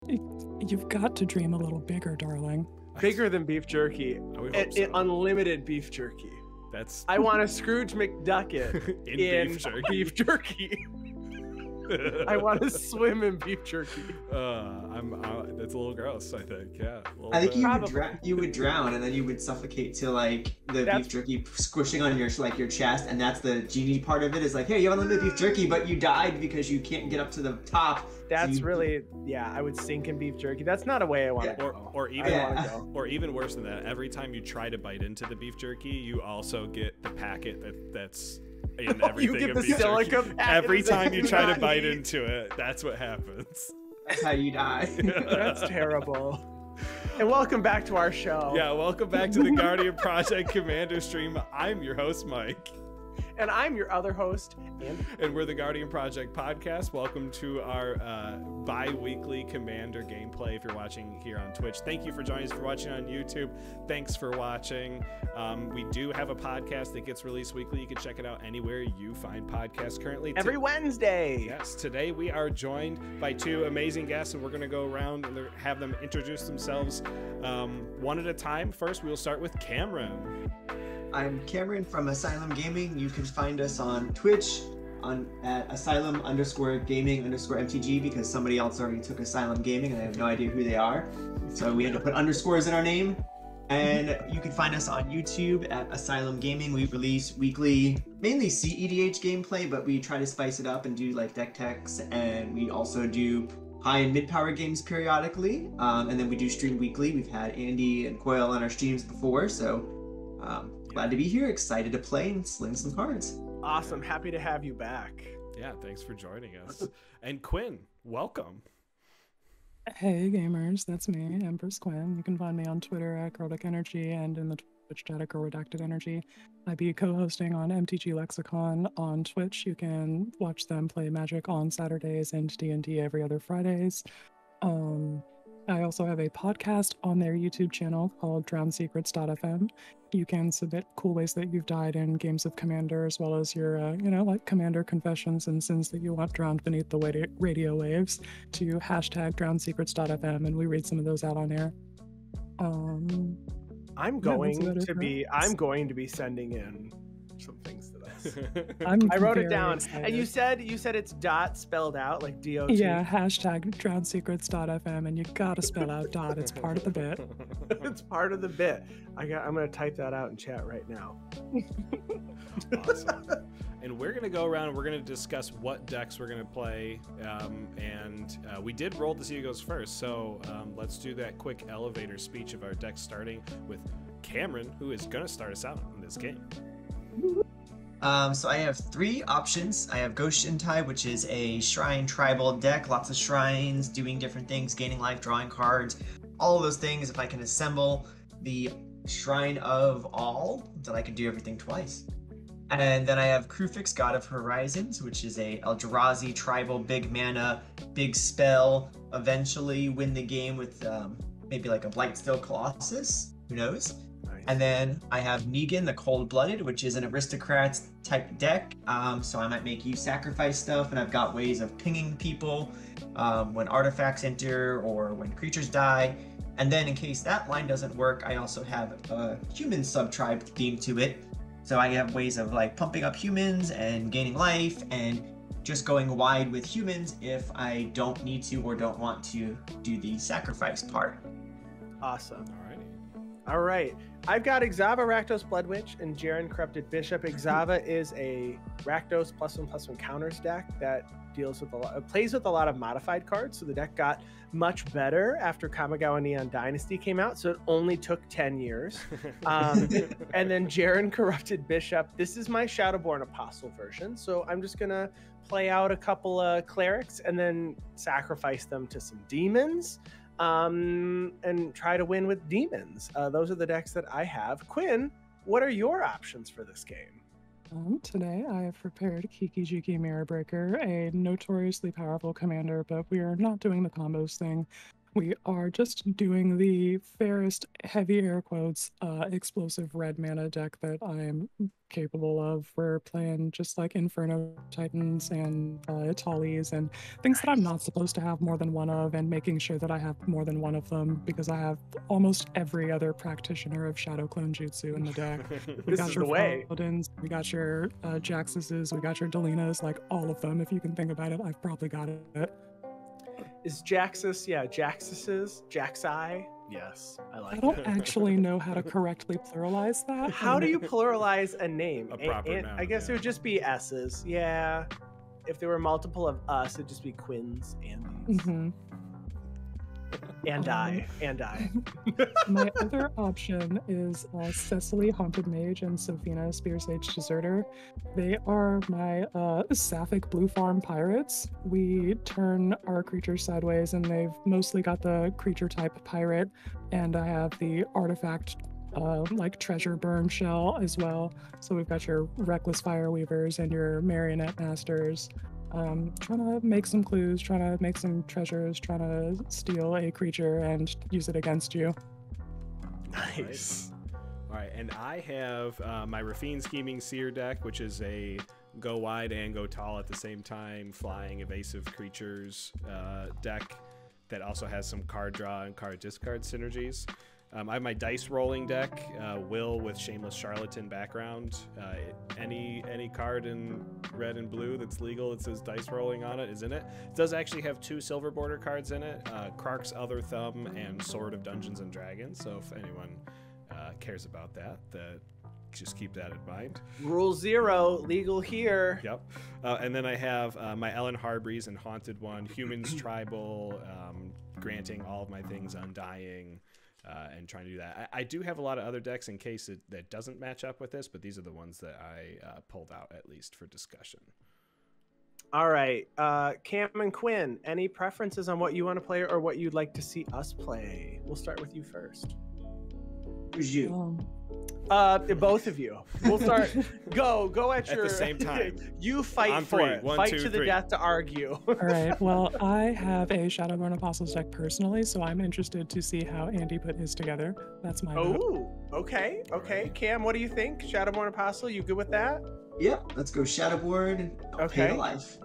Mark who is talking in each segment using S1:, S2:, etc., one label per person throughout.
S1: You've got to dream a little bigger, darling.
S2: Bigger than beef jerky. Unlimited beef jerky. I want a Scrooge McDucket in beef jerky. I want to swim in beef jerky.
S3: That's a little gross, I think. Yeah.
S4: I think you would drown, and then you would suffocate to like the beef jerky squishing on your your chest, and that's the genie part of it. Is like, hey, you have unlimited beef jerky, but you died because you can't get up to the top.
S2: That's really, I would sink in beef jerky. That's not a way I want to go.
S3: Or even worse than that, every time you try to bite into the beef jerky, you also get the packet that's in everything.
S2: You get the silica packet.
S3: Every time you try to bite into it, that's what happens.
S4: That's how you die.
S2: That's terrible. And welcome back to our show.
S3: Yeah, welcome back to the Guardian Project Commander stream. I'm your host, Mike.
S2: And I'm your other host, Andy.
S3: And we're the Guardian Project Podcast. Welcome to our bi-weekly Commander gameplay if you're watching here on Twitch. Thank you for joining us. If you're watching on YouTube, thanks for watching. We do have a podcast that gets released weekly. You can check it out anywhere you find podcasts currently.
S2: Every Wednesday.
S3: Yes, today we are joined by two amazing guests, and we're going to go around and have them introduce themselves one at a time. First, we'll start with Cameron.
S4: I'm Cameron from Asylum Gaming. You can find us on Twitch at Asylum_Gaming_MTG because somebody else already took Asylum Gaming and I have no idea who they are. So we had to put underscores in our name. And you can find us on YouTube at Asylum Gaming. We release weekly, mainly CEDH gameplay, but we try to spice it up and do like deck techs. And we also do high and mid-power games periodically. And then we do stream weekly. We've had Andy and Quail on our streams before, so glad to be here, excited to play and sling some cards.
S2: Awesome, happy to have you back.
S3: Yeah, thanks for joining us. And Quinn, welcome.
S1: Hey gamers, that's me, Empress Quinn. You can find me on Twitter at Girldick Energy and in the Twitch chat at Girl Redacted Energy. I be co-hosting on MTG Lexicon on Twitch. You can watch them play Magic on Saturdays and D&D every other Fridays. I also have a podcast on their YouTube channel called DrownedSecrets.fm. You can submit cool ways that you've died in games of Commander, as well as your, like Commander confessions and sins that you want drowned beneath the radio waves to #DrownedSecrets.fm, and we read some of those out on air.
S2: I'm going to be sending in some things to us. I wrote it down. Excited. And you said it's dot spelled out like DOT.
S1: Yeah, #DrownedSecrets.fm, and you gotta spell out dot. It's part of the bit.
S2: It's part of the bit. I'm gonna type that out in chat right now.
S3: Awesome. And we're gonna go around and we're gonna discuss what decks we're gonna play. We did roll the Seagulls first, so let's do that quick elevator speech of our deck, starting with Cameron, who is gonna start us out in this game.
S4: So I have 3 options. I have Ghost Shintai, which is a shrine tribal deck, lots of shrines, doing different things, gaining life, drawing cards, all of those things. If I can assemble the Shrine of All, then I can do everything twice. And then I have Krufix, God of Horizons, which is a Eldrazi tribal, big mana, big spell, eventually win the game with maybe like a Blightsteel Colossus, who knows? And then I have Negan, the Cold-Blooded, which is an Aristocrats type deck. So I might make you sacrifice stuff, and I've got ways of pinging people when artifacts enter or when creatures die. And then in case that line doesn't work, I also have a human sub-tribe theme to it. So I have ways of like pumping up humans and gaining life and just going wide with humans if I don't need to or don't want to do the sacrifice part.
S2: Awesome. All right. I've got Exava, Rakdos, Blood Witch, and Jerren, Corrupted Bishop. Exava is a Rakdos +1/+1 counters deck that plays with a lot of modified cards. So the deck got much better after Kamigawa Neon Dynasty came out. So it only took 10 years. And then Jerren, Corrupted Bishop. This is my Shadowborn Apostle version. So I'm just going to play out a couple of clerics and then sacrifice them to some demons. And try to win with demons. Those are the decks that I have. Quinn, what are your options for this game?
S1: Today I have prepared Kiki Jiki Mirror Breaker, a notoriously powerful commander, but we are not doing the combos thing. We are just doing the fairest, heavy air quotes, explosive red mana deck that I am capable of. We're playing just like Inferno Titans and Tallies and things that I'm not supposed to have more than one of, and making sure that I have more than one of them because I have almost every other practitioner of Shadow Clone Jutsu in the deck. We
S2: This
S1: got
S2: is
S1: your
S2: the way.
S1: Paladins, we got your Jaxuses, we got your Delinas, like all of them. If you can think about it, I've probably got it.
S2: Is Jaxus? Yeah, Jaxuses, Jaxi. Yes, I like
S1: I don't
S2: that.
S1: actually know how to correctly pluralize that.
S2: How do you pluralize a name?
S3: A proper noun,
S2: I guess
S3: yeah.
S2: it would just be S's. Yeah. If there were multiple of us, it'd just be Quinns, Andys,
S1: Mhm.
S2: and I.
S1: My other option is Cecily, Haunted Mage, and Sophina, Spearsage Deserter. They are my Sapphic Blue Farm Pirates. We turn our creatures sideways, and they've mostly got the creature type pirate, and I have the artifact like treasure burn shell as well. So we've got your Reckless Fire Weavers and your Marionette Masters. Trying to make some clues, trying to make some treasures, trying to steal a creature and use it against you.
S2: Nice.
S3: All right, and I have my Rafine Scheming Seer deck, which is a go wide and go tall at the same time, flying evasive creatures deck that also has some card draw and card discard synergies. I have my dice rolling deck, Wyll with Shameless Charlatan background. Any card in red and blue that's legal that says dice rolling on it is in it. It does actually have 2 silver border cards in it, Krark's Other Thumb and Sword of Dungeons and Dragons. So if anyone cares about that, just keep that in mind.
S2: Rule 0, legal here.
S3: Yep. And then I have my Ellen Harbreeze and Haunted One, Humans Tribal, granting all of my things Undying. And trying to do that. I do have a lot of other decks in case that doesn't match up with this, but these are the ones that I pulled out at least for discussion.
S2: All right, Cam and Quinn, any preferences on what you want to play or what you'd like to see us play? We'll start with you first.
S4: Who's you?
S2: Both of you. We'll start. Go at
S3: At
S2: your
S3: the same time.
S2: You fight
S3: On
S2: for
S3: 3.
S2: it.
S3: 1,
S2: Fight
S3: 2,
S2: to the
S3: 3.
S2: death to argue.
S1: All right, well, I have a Shadowborn Apostles deck personally, so I'm interested to see how Andy put his together. That's my vote.
S2: Oh, okay. Cam, what do you think? Shadowborn Apostle, you good with that?
S4: Yep, let's go Shadowboard.
S2: Okay.
S4: Pay to life.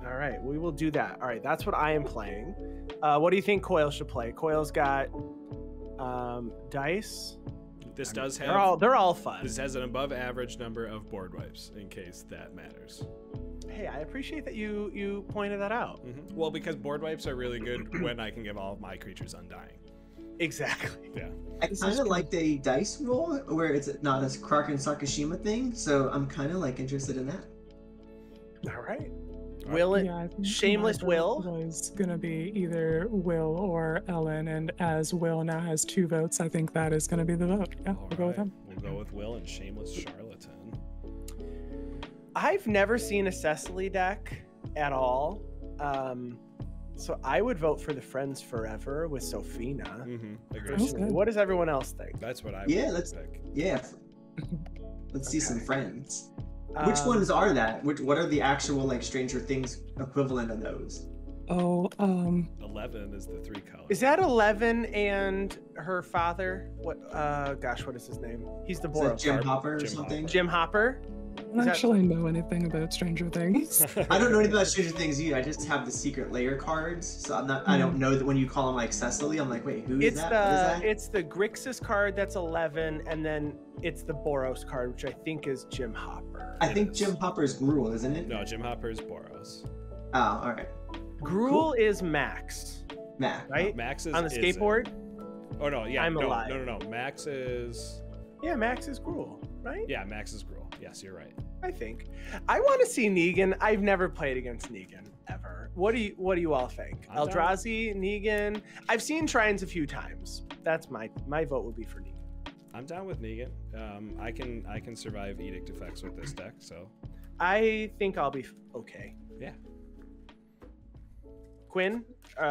S2: All right, we will do that. All right, that's what I am playing. What do you think Coil should play? Coil's got dice.
S3: This does have.
S2: They're all fun.
S3: This has an above average number of board wipes, in case that matters.
S2: Hey, I appreciate that you pointed that out.
S3: Mm-hmm. Well, because board wipes are really good when I can give all of my creatures Undying.
S2: Exactly.
S3: Yeah.
S4: I kind of like the dice roll where it's not a Krark and Sakashima thing, so I'm kind of like interested in that.
S2: All right. Will it?
S1: Yeah, I think
S2: Shameless
S1: my
S2: Wyll?
S1: vote was gonna be either Wyll or Ellen, and as Wyll now has 2 votes, I think that is gonna be the vote. Yeah,
S3: All
S1: we'll go with
S3: right.
S1: him.
S3: We'll go with Wyll and Shameless Charlatan.
S2: I've never seen a Cecily deck at all. So I would vote for the Friends Forever with Sophina.
S3: Mm-hmm.
S2: Personally. What does everyone else think?
S3: That's what I
S4: Yeah,
S3: would
S4: let's
S3: pick.
S4: let's see some friends. Which
S2: Um,
S4: ones are that? What are the actual like Stranger Things equivalent of those?
S1: Oh,
S3: 11 is the 3 color.
S2: Is that 11 and her father? What is his name? He's the
S4: Is that
S2: Boros.
S4: Jim Hopper or
S3: Jim
S4: something?
S2: Jim Hopper?
S1: I
S2: Is
S1: don't
S2: that-
S1: actually know anything about Stranger Things.
S4: I don't know anything about Stranger Things either. I just have the secret layer cards, so I don't know that when you call them like Cecily, I'm like, wait, who is
S2: It's
S4: that? What is that?
S2: it's the Grixis card that's 11, and then it's the Boros card, which I think is Jim Hopper.
S4: I think Jim Hopper's Gruel, isn't it?
S3: No, Jim Hopper's Boros.
S4: Oh, all right.
S2: Gruel is Max,
S4: Matt.
S2: right?
S3: Max is
S2: On the
S3: is
S2: skateboard?
S3: Oh no, yeah,
S2: I'm
S3: no,
S2: alive.
S3: no. Max is
S2: Yeah, Max is Gruel, right?
S3: yeah, Max is Gruel. Yes, you're right.
S2: I think. I want to see Negan. I've never played against Negan ever. What do you all think?
S3: I'm down.
S2: Eldrazi, Negan. I've seen Trines a few times. That's my vote would be for Negan.
S3: I'm down with Negan. I can survive Edict effects with this deck, so
S2: I think I'll be okay.
S3: yeah.
S2: Quinn,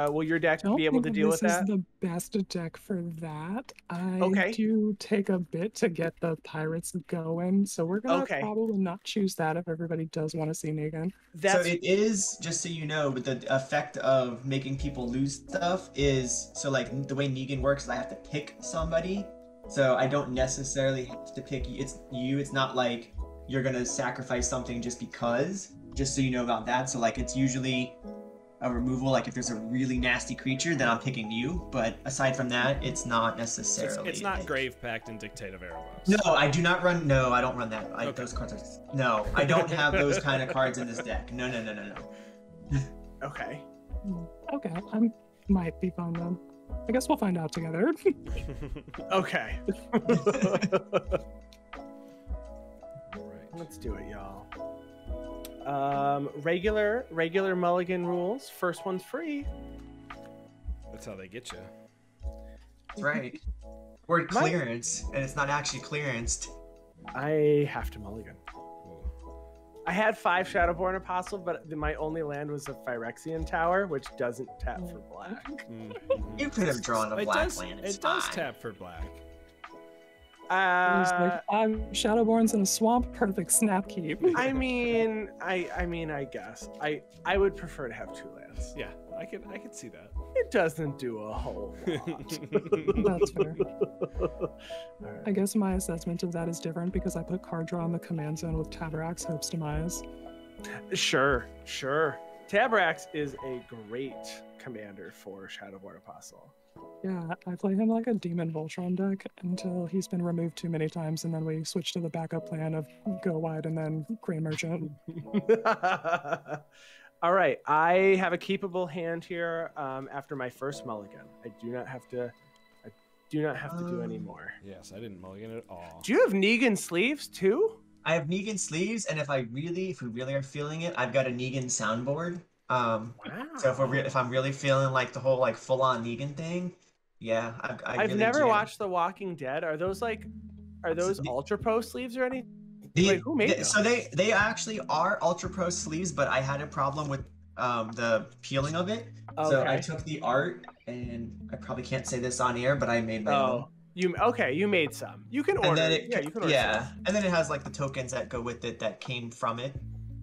S2: will your deck
S1: I don't
S2: be able to
S1: think
S2: deal with
S1: this
S2: that?
S1: is the best deck for that. I
S2: Okay.
S1: do take a bit to get the pirates going, so we're gonna
S2: Okay.
S1: probably not choose that if everybody does want to see Negan.
S2: That's
S4: So it is, just so you know, with the effect of making people lose stuff is, so like the way Negan works is I have to pick somebody. So I don't necessarily have to pick you. It's not like you're gonna sacrifice something just because, just so you know about that. So like it's usually a removal, like if there's a really nasty creature, then I'm picking you. But aside from that, it's not necessarily.
S3: It's not Grave Pact and Dictate of Erebos.
S4: No, I do not run. No, I don't run that.
S3: Okay.
S4: Those cards are. No, I don't have those kind of cards in this deck. No.
S2: okay.
S1: Okay, I might be fine then. I guess we'll find out together.
S2: Okay.
S3: Right.
S2: Let's do it, y'all. Regular mulligan rules. First one's free.
S3: That's how they get you.
S4: That's right. Word clearance, and it's not actually clearanced.
S2: I have to mulligan. I had 5 Shadowborn Apostle, but my only land was a Phyrexian Tower, which doesn't tap for black.
S4: You could have drawn a black
S3: does,
S4: land.
S3: It does tap for black.
S1: There's like 5 Shadowborns in a swamp, perfect snap keep.
S2: I mean, I guess I would prefer to have 2 lands.
S3: Yeah, I could see that.
S2: It doesn't do a whole lot.
S1: That's fair.
S2: All right.
S1: I guess my assessment of that is different because I put card draw in the command zone with Tabarrak's Hope's Demise.
S2: Sure. Tabarrax is a great commander for Shadowborn Apostle.
S1: Yeah, I play him like a Demon Voltron deck until he's been removed too many times, and then we switch to the backup plan of go wide and then Grey Merchant.
S2: All right, I have a keepable hand here after my first mulligan. I do not have to do any more.
S3: Yes, I didn't mulligan at all.
S2: Do you have Negan sleeves too?
S4: I have Negan sleeves, and if we really are feeling it, I've got a Negan soundboard.
S2: Wow.
S4: So if I'm really feeling like the whole like full on Negan thing, yeah,
S2: I've
S4: really
S2: never
S4: jam.
S2: watched The Walking Dead. Are those Ultra Pro sleeves or anything?
S4: The-
S2: Wait, who made
S4: the-
S2: those?
S4: So they actually are Ultra Pro sleeves, but I had a problem with the peeling of it. So I
S2: Okay.
S4: took the art, and I probably can't say this on air, but I made my own.
S2: Oh, you made some. You can order.
S4: And then
S2: You can order. Some.
S4: and then it has like the tokens that go with it that came from it,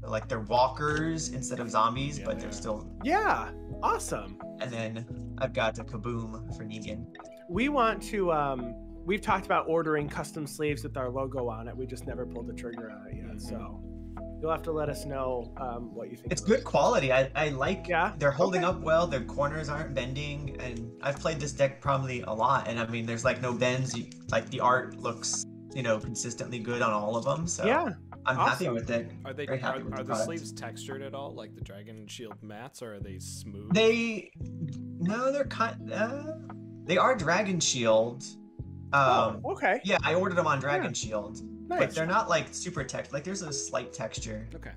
S4: like they're walkers instead of zombies, but they're still.
S2: Yeah, awesome.
S4: And then I've got the Kaboom for Negan.
S2: We want to. We've talked about ordering custom sleeves with our logo on it. We just never pulled the trigger on it yet. So you'll have to let us know what you think.
S4: It's
S2: of those.
S4: good quality. I like.
S2: Yeah?
S4: They're holding
S2: Okay.
S4: up well. Their corners aren't bending, and I've played this deck probably a lot. And I mean, there's like no bends. Like the art looks, consistently good on all of them. So
S2: Yeah.
S4: I'm happy
S2: awesome.
S4: with it.
S3: Are they
S4: Very happy with
S3: are
S4: the
S3: the
S4: product.
S3: sleeves textured at all, like the Dragon Shield mats, or are they smooth?
S4: No, they're they are Dragon Shield.
S2: Okay.
S4: Yeah, I ordered them on Dragon
S2: Yeah.
S4: Shield,
S2: Nice.
S4: but they're not like super like there's a slight texture.
S3: Okay.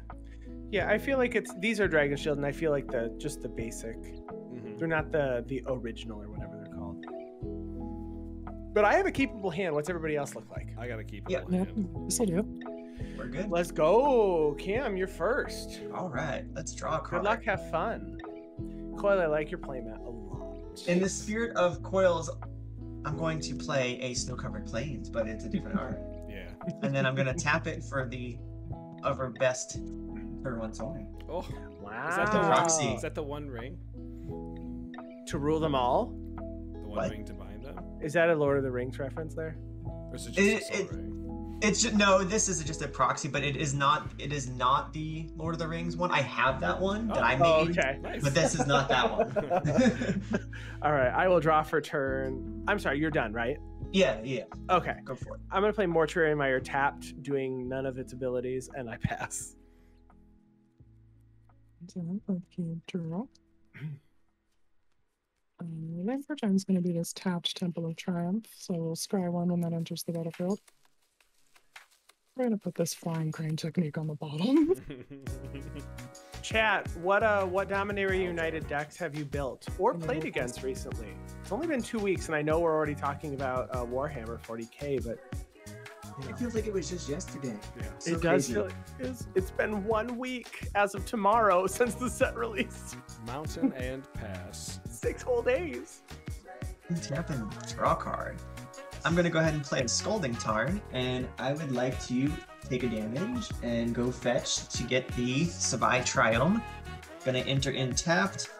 S2: Yeah, I feel like these are Dragon Shield, and I feel like just the basic.
S3: Mm-hmm.
S2: They're not the original or whatever they're called. But I have a keepable hand. What's everybody else look like?
S3: I gotta keep
S4: Yeah.
S3: it.
S1: Yeah, this'll do.
S4: We're good.
S2: Let's go, Cam. You're first.
S4: All right, let's draw a card.
S2: Good luck. Have fun. Coil, I like your playmat a lot.
S4: In the spirit of Coils, I'm going to play a Snow-Covered Plains, but it's a different art.
S3: Yeah.
S4: And then I'm going to tap it for the other best turn 1 Sohina.
S3: Oh,
S2: Wow.
S3: is that the
S4: Proxy.
S3: Is that the One Ring?
S2: To rule them all?
S3: The One
S4: What?
S3: Ring to bind them?
S2: Is that a Lord of the Rings reference there?
S3: Or is it just a
S4: It-
S3: Soul Ring?
S4: It's just, no, this is just a proxy, but it is not the Lord of the Rings one. I have that one that I made,
S2: okay.
S3: Nice.
S4: but this is not that one.
S2: All right. I will draw for turn. I'm sorry. You're done, right?
S4: yeah,
S2: Okay.
S4: go for it.
S2: I'm going to play Mortuary Mire tapped, doing none of its abilities, and I pass.
S1: So, okay, draw. Then for turn is going to be this tapped Temple of Triumph, so we'll scry 1 when that enters the battlefield. We're going to put this Flying Crane technique on the bottom.
S2: Chat, what Dominaria United decks have you built or played against recently? It's only been 2 weeks, and I know we're already talking about Warhammer 40k, but
S4: It feels like it was just yesterday.
S3: Yeah.
S4: So
S2: it does
S4: crazy.
S2: feel like it's been 1 week as of tomorrow since the set release.
S3: Mountain and pass.
S2: 6 whole days.
S4: Tap and draw a card. I'm gonna go ahead and play a Scolding Tarn, and I would like to take a damage and go fetch to get the Savai Triumph. Gonna enter in tapped.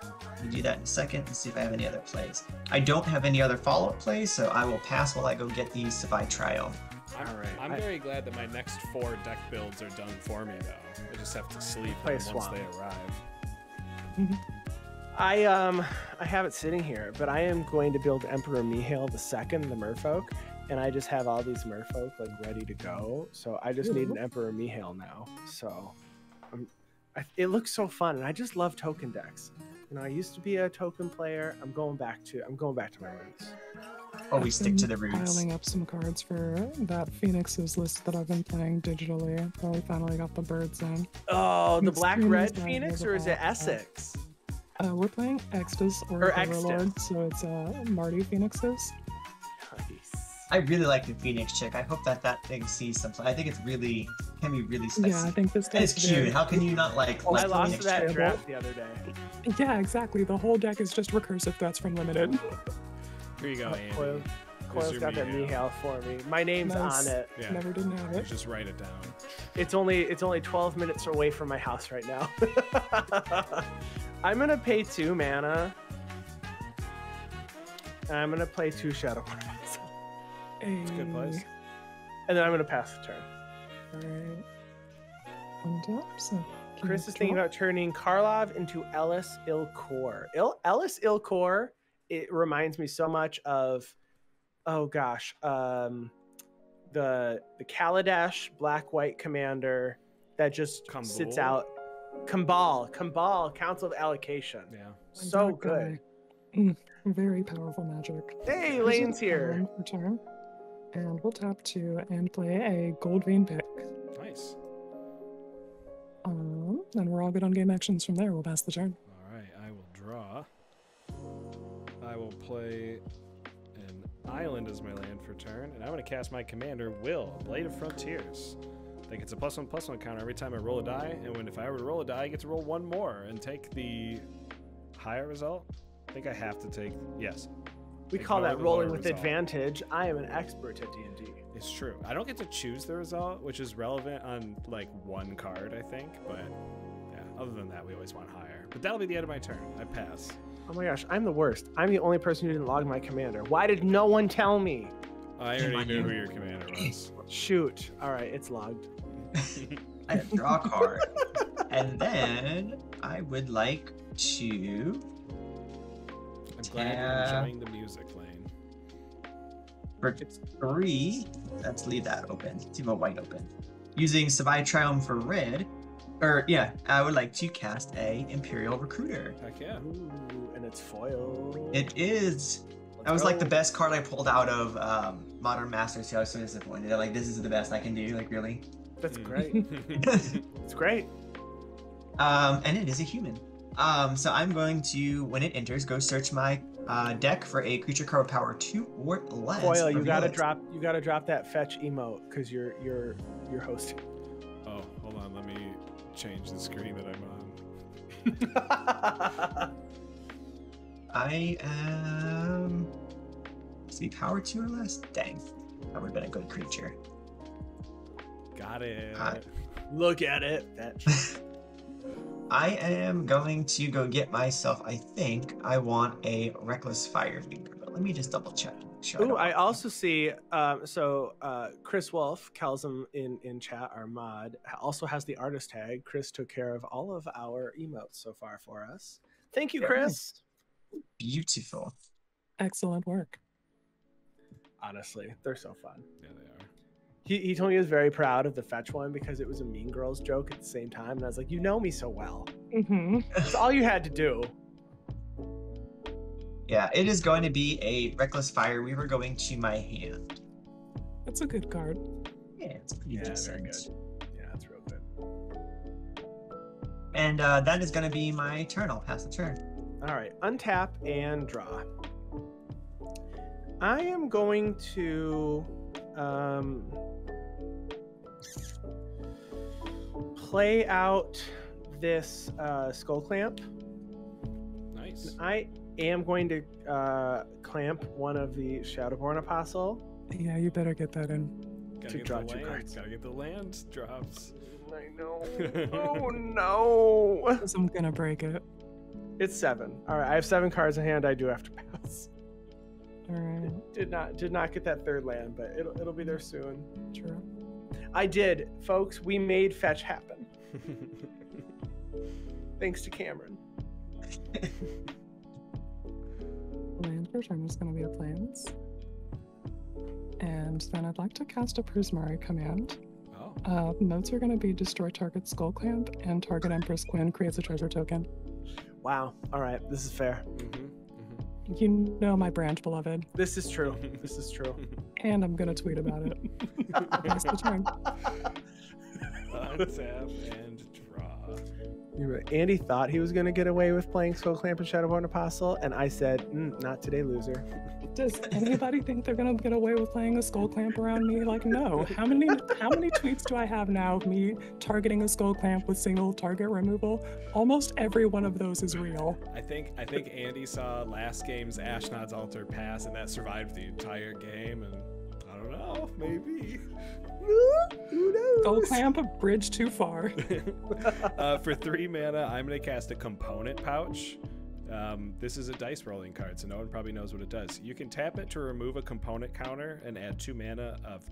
S4: We'll do that in a second and see if I have any other plays. I don't have any other follow-up plays, so I will pass while I go get the Savai Triumph.
S3: I'm very glad that my next 4 deck builds are done for me, though. I just have to sleep
S2: Play
S3: them once
S2: swamp.
S3: they arrive.
S2: I have it sitting here, but I am going to build Emperor Mihail II, the Merfolk, and I just have all these Merfolk like ready to go. So I just need an Emperor Mihail now. So it looks so fun, and I just love token decks. You know, I used to be a token player. I'm going back to my roots.
S4: Always stick to the roots.
S1: Piling up some cards for that Phoenix's list that I've been playing digitally. We finally got the birds in.
S2: Oh, the
S1: It's
S2: black-red
S1: Phoenix,
S2: Phoenix, or is it Essex?
S1: We're playing Extus or
S2: Extus.
S1: Overlord, so it's Marty Phoenix's.
S2: Nice.
S4: I really like the Phoenix chick. I hope that thing sees some play. I think it's really can be really spicy.
S1: Yeah, I think this
S4: And it's
S1: deck's
S4: cute.
S1: very-
S4: How can you not like?
S2: I
S4: like
S2: lost
S4: Phoenix
S2: that
S4: chick?
S2: draft the other day.
S1: Yeah, exactly. The whole deck is just recursive threats from limited.
S3: Here you go, Andy.
S2: Coyle,
S3: Here's
S2: Coyle's
S3: your
S2: got that
S3: Mihail.
S2: Mihail for me. My name's
S1: Nice.
S2: on it.
S3: Yeah.
S1: Never didn't have it.
S3: Just write it down.
S2: It's only 12 minutes away from my house right now. I'm gonna pay 2 mana. And I'm gonna play 2 Shadow Warriors.
S3: It's a good place.
S2: And then I'm gonna pass the turn.
S1: Alright. On top, so
S2: Chris is thinking about turning Karlov into Ellis Ilkor. Ellis Ilkor, it reminds me so much of, oh gosh, the Kaladesh black-white commander that just sits
S3: Kambal?
S2: out. Kambal, Council of Allocation.
S3: Yeah.
S2: So good.
S1: Very powerful magic.
S2: Hey, Lane's here.
S1: Return. And we'll tap 2 and play a gold vein pick.
S3: Nice.
S1: Then we're all good on game actions from there. We'll pass the turn.
S3: All right, I will draw. I will play an island as my land for turn, and I'm going to cast my commander, Wyll, Blade of Frontiers. I think it's a +1/+1 counter every time I roll a die, and if I were to roll a die, I get to roll 1 more and take the higher result. I think I have to take, yes.
S2: We
S3: Take
S2: call
S3: lower
S2: that
S3: the
S2: rolling
S3: lower
S2: with
S3: result.
S2: advantage. I am an expert at D&D.
S3: It's true. I don't get to choose the result, which is relevant on like 1 card, I think, but yeah, other than that, we always want higher. But that'll be the end of my turn. I pass.
S2: Oh my gosh, I'm the worst. I'm the only person who didn't log my commander. Why did no one tell me?
S3: I already knew who your commander was.
S2: Shoot. All right, it's logged.
S4: I draw a card, and then I would like to.
S3: I'm glad you're enjoying the music, Lane.
S4: For 3, let's leave that open. Let's leave a white open. Using Savai Triumph for red, I would like to cast a Imperial Recruiter.
S3: Heck yeah.
S2: Ooh, and it's foil.
S4: It is. That was like the best card I pulled out of Modern Masters. So I was so disappointed. I'm like, this is the best I can do. Like, really?
S2: That's great. It's great.
S4: And it is a human. So I'm going to, when it enters, go search my deck for a creature card power 2 or less.
S2: Foil, you
S4: reveal
S2: gotta
S4: it.
S2: drop that fetch emote because you're hosting.
S3: Oh, hold on. Let me change the screen that I'm on.
S4: I am. Must be power 2 or less? Dang. That would have been a good creature.
S3: Got it.
S2: Look at it. Fetch.
S4: I am going to go get myself, I think I want a Reckless Fire Leader, but let me just double check. Sure
S2: Ooh, I also see, Chris Wolf, Kelzum in chat, our mod, also has the artist tag. Chris took care of all of our emotes so far for us. Thank you, Chris.
S4: Beautiful.
S1: Excellent work.
S2: Honestly, they're so fun.
S3: Yeah, they are.
S2: He told me he was very proud of the fetch one because it was a Mean Girls joke at the same time. And I was like, you know me so well.
S1: Mm-hmm.
S2: That's all you had to do.
S4: Yeah, it is going to be a Reckless Fire Weaver going to my hand.
S1: That's a good card.
S4: Yeah, it's pretty
S2: Very
S4: decent.
S2: good. Yeah, that's real good.
S4: And that is going to be my turn. I'll pass the turn.
S2: All right, untap and draw. I am going to play out this Skull Clamp
S3: Nice.
S2: I am going to clamp one of the Shadowborn Apostle.
S1: Yeah, you better get that in.
S3: Gotta
S2: To
S3: get
S2: draw
S3: the
S2: 2
S3: land.
S2: cards.
S3: Gotta get the land drops.
S2: I know. Oh no!
S1: 'Cause I'm gonna break it.
S2: It's 7. All right, I have 7 cards in hand. I do have to pass.
S1: All right,
S2: Did not get that 3rd land, but it'll be there soon.
S1: true.
S2: I did, folks. We made fetch happen thanks to Cameron.
S1: Land for turn is gonna be a plains. And then I'd like to cast a Prismari command.
S3: Oh.
S1: Notes are gonna be destroy target skull clamp and target Empress Quinn creates a treasure token.
S2: Wow. All right, this is fair.
S1: You know my brand, beloved.
S2: This is true. This is true.
S1: And I'm gonna tweet about it. Pass the turn.
S3: Untap and draw.
S2: You're right. Andy thought he was going to get away with playing Skull Clamp and Shadowborn Apostle, and I said, not today, loser.
S1: Does anybody think they're gonna get away with playing a skull clamp around me? Like, no. How many tweets do I have now of me targeting a skull clamp with single target removal? Almost every one of those is real.
S3: I think Andy saw last game's Ashnod's Altar pass, and that survived the entire game. And I don't know, maybe.
S2: Who knows?
S1: Skull clamp, a bridge too far.
S3: For 3 mana, I'm gonna cast a component pouch. This is a dice rolling card, so no one probably knows what it does. You can tap it to remove a component counter and add 2 mana of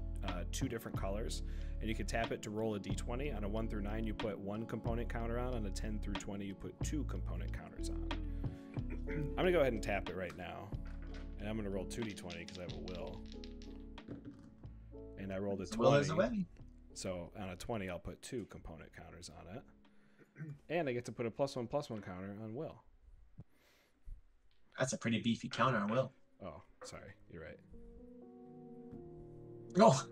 S3: 2 different colors. And you can tap it to roll a d20. On a 1 through 9, you put 1 component counter on a 10 through 20, you put 2 component counters on. I'm gonna go ahead and tap it right now. And I'm gonna roll 2d20 because I have a will. And I rolled a 20.
S4: Will is away.
S3: So on a 20, I'll put 2 component counters on it. And I get to put a +1/+1 counter on Will.
S4: That's a pretty beefy counter on Will.
S3: Oh, sorry. You're right.
S4: Oh.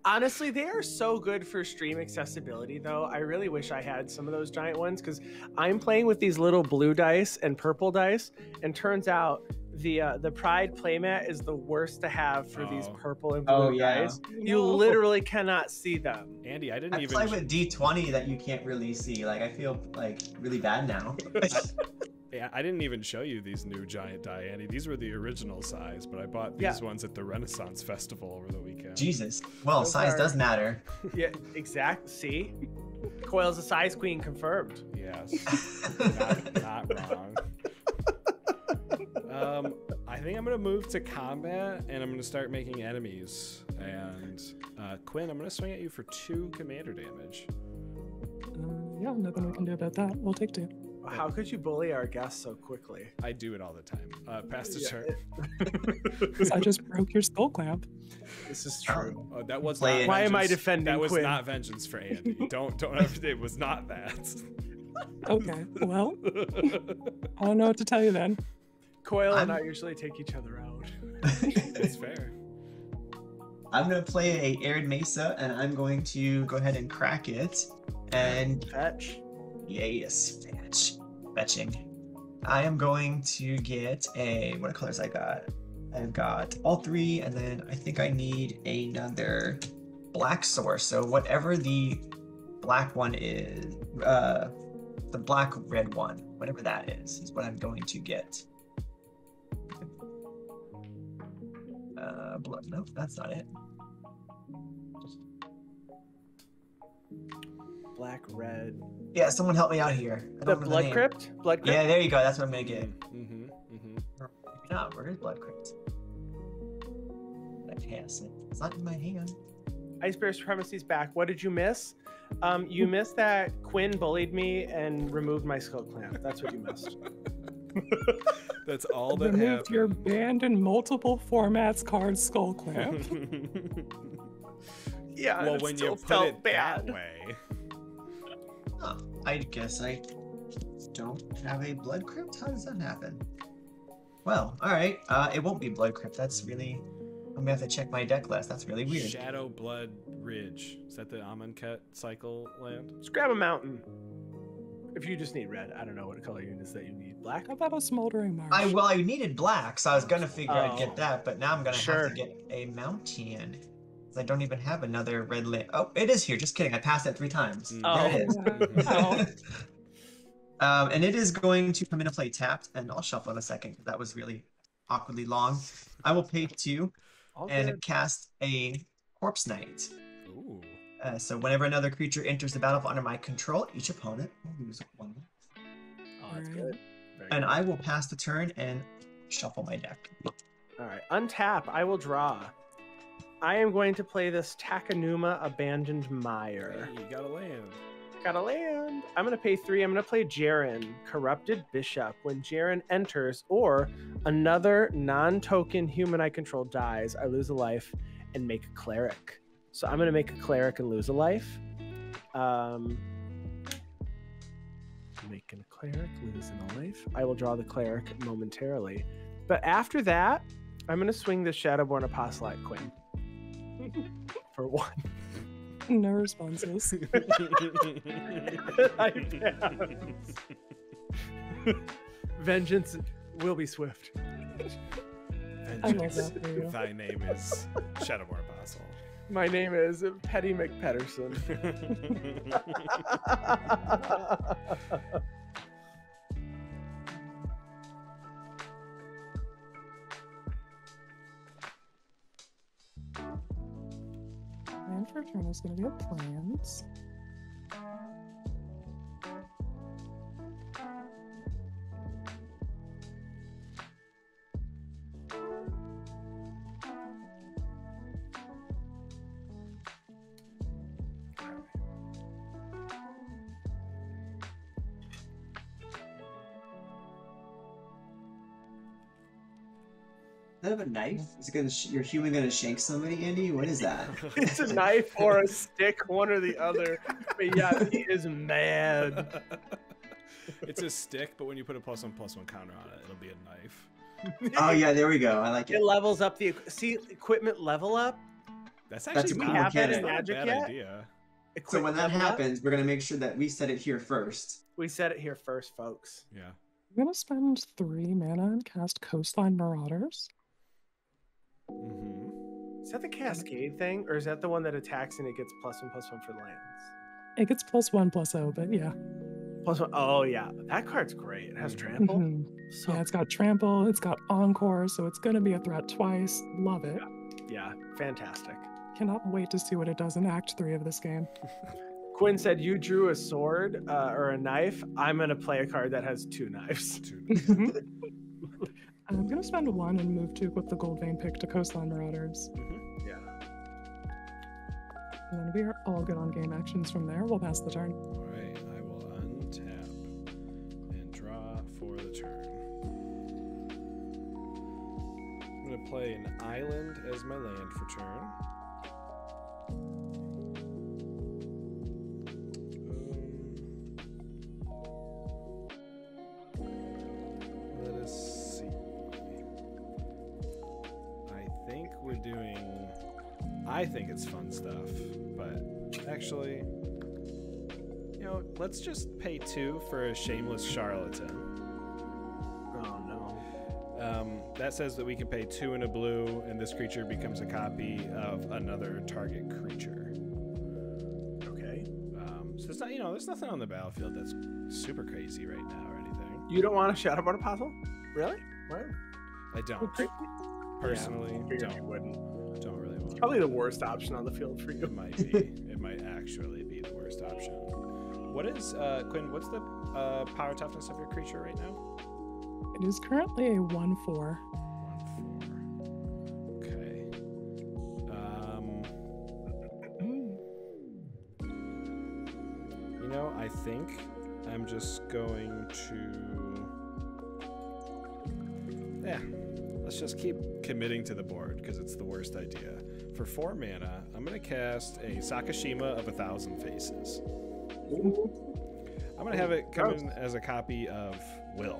S2: Honestly, they are so good for stream accessibility, though. I really wish I had some of those giant ones, because I'm playing with these little blue dice and purple dice, and turns out the Pride playmat is the worst to have for these purple and blue dice. You literally cannot see them.
S3: Andy, I didn't
S4: I
S3: even
S4: play with D20 that you can't really see. Like, I feel like really bad now.
S3: Yeah, I didn't even show you these new giant die, Andy. These were the original size, but I bought these ones at the Renaissance Festival over the weekend.
S4: Jesus. Well,
S2: Those
S4: size
S2: are-
S4: does matter.
S2: Yeah, exact. See, Coil's a size queen confirmed.
S3: Yes. not wrong. I think I'm gonna move to combat, and I'm gonna start making enemies. And Quinn, I'm gonna swing at you for 2 commander damage.
S1: Yeah, nothing we can do about that. We'll take 2.
S2: How could you bully our guests so quickly?
S3: I do it all the time. Pass the turn.
S1: I just broke your skull clamp.
S2: This is true.
S3: Oh, that was
S4: Play
S3: not
S4: it.
S2: Why am I
S3: vengeance.
S2: defending
S3: That was
S2: Quinn?
S3: not vengeance for Andy. Don't ever. It was not that.
S1: Okay, well, I don't know what to tell you then.
S2: Coil and I usually take each other out.
S3: It's fair.
S4: I'm going to play a Arid Mesa, and I'm going to go ahead and crack it. And
S2: Fetch.
S4: yes, fetching. I am going to get a, what colors I got? I've got all 3, and then I think I need another black source. So whatever the black one is, the black-red one, whatever that is what I'm going to get. Blood, no, that's not it.
S2: Black, red.
S4: Yeah, someone help me out here. I
S2: The
S4: don't know
S2: blood
S4: name.
S2: crypt? Blood crypt?
S4: Yeah, there you go. That's what I'm gonna get. No, where is blood crypt? I can't see. It's not in my hand.
S2: Ice Bear Supremacy's back. What did you miss? You missed that Quinn bullied me and removed my skull clamp. That's what you missed.
S3: That's all that
S1: Removed
S3: happened.
S1: your banned in multiple formats card skull clamp.
S2: Yeah,
S3: Well,
S2: it
S3: when
S2: still
S3: you put
S2: felt
S3: it
S2: bad.
S3: that way.
S4: Oh, I guess I don't have a blood crypt? How does that happen? Well, alright. It won't be blood crypt. That's really... I'm gonna have to check my deck list. That's really weird.
S3: Shadow Blood Ridge. Is that the Amonkhet cycle land?
S2: Just grab a mountain. If you just need red, I don't know what color units that you need. Black?
S1: How about a smoldering marsh?
S4: I needed black, so I was gonna figure I'd
S2: Oh.
S4: get that, but now I'm gonna
S2: Sure.
S4: have to get a mountain. I don't even have another red land. Oh, it is here. Just kidding. I passed it 3 times.
S3: Mm.
S2: Oh.
S4: There it is.
S1: Oh.
S4: And it is going to come into play tapped, and I'll shuffle in a second because that was really awkwardly long. I will pay 2
S2: All
S4: and
S2: good.
S4: cast a Corpse Knight.
S3: Ooh.
S4: So whenever another creature enters the battlefield under my control, each opponent will lose 1.
S2: Oh, that's good. Very
S4: And
S2: good.
S4: I will pass the turn and shuffle my deck.
S2: All right, untap. I will draw. I am going to play this Takanuma Abandoned Mire.
S3: Hey, you gotta land.
S2: Gotta land. I'm gonna pay 3. I'm gonna play Jerren, Corrupted Bishop. When Jerren enters, or another non-token human I control dies, I lose a life and make a cleric. So I'm gonna make a cleric and lose a life. Making a cleric, losing a life. I will draw the cleric momentarily. But after that, I'm gonna swing the Shadowborn Apostle at Quinn. For 1.
S1: No responses.
S2: Vengeance will be swift.
S1: I love that for you.
S3: Thy name is Shadowborn Apostle.
S2: My name is Petty McPederson.
S1: And for turn is going to be a plans.
S4: Is that a knife? Is it gonna? Your human gonna shank somebody, Andy? What is that?
S2: It's a knife or a stick, one or the other. But yeah, he is mad.
S3: It's a stick, but when you put a +1/+1 counter on it, it'll be a knife.
S4: Oh yeah, there we go. I like
S2: It
S4: it.
S2: levels up the equipment level up.
S3: That's
S4: a
S3: actually
S4: cool
S3: not,
S4: mechanic.
S3: that's not a
S2: Magic
S3: bad
S2: yet?
S3: idea.
S4: So when that
S2: Equipment level up.
S4: happens, we're gonna make sure that we set it here first.
S2: We said it here first, folks.
S3: Yeah.
S1: I'm going to spend 3 mana and cast Coastline Marauders.
S3: Mm-hmm.
S2: Is that the Cascade thing, or is that the one that attacks and it gets +1/+1 for lands?
S1: It gets +1/+0, but yeah.
S2: +1. Oh yeah, that card's great. It has trample.
S1: Mhm.
S2: So
S1: Yeah, it's got Trample, it's got Encore, so it's going to be a threat twice. Love it.
S2: yeah, fantastic.
S1: Cannot wait to see what it does in Act 3 of this game.
S2: Quinn said you drew a sword or a knife. I'm gonna play a card that has 2 knives.
S1: I'm going to spend 1 and move 2 with the Gold Vein pick to Coastline Marauders.
S2: Yeah.
S1: And then we are all good on game actions from there. We'll pass the turn.
S3: All right, I will untap and draw for the turn. I'm going to play an island as my land for turn. Let us see. I think it's fun stuff, but actually, you know, let's just pay 2 for a Shameless Charlatan.
S2: Oh no.
S3: That says that we can pay 2 and a blue, and this creature becomes a copy of another target creature.
S2: Okay.
S3: So it's not, you know, there's nothing on the battlefield that's super crazy right now or anything.
S2: You don't want a Shadowborn Apostle? Really? What?
S3: I don't. Personally,
S2: Yeah, you wouldn't.
S3: don't really want.
S2: Probably the worst option on the field for you.
S3: It might be. It might actually be the worst option. What is Quinn? What's the power toughness of your creature right now?
S1: It is currently a 1/4.
S3: 1/4. Okay. You know, I think I'm just going to. Yeah. Let's just keep committing to the board because it's the worst idea. For 4 mana, I'm going to cast a Sakashima of 1,000 Faces. I'm going to have it come in as a copy of Wyll.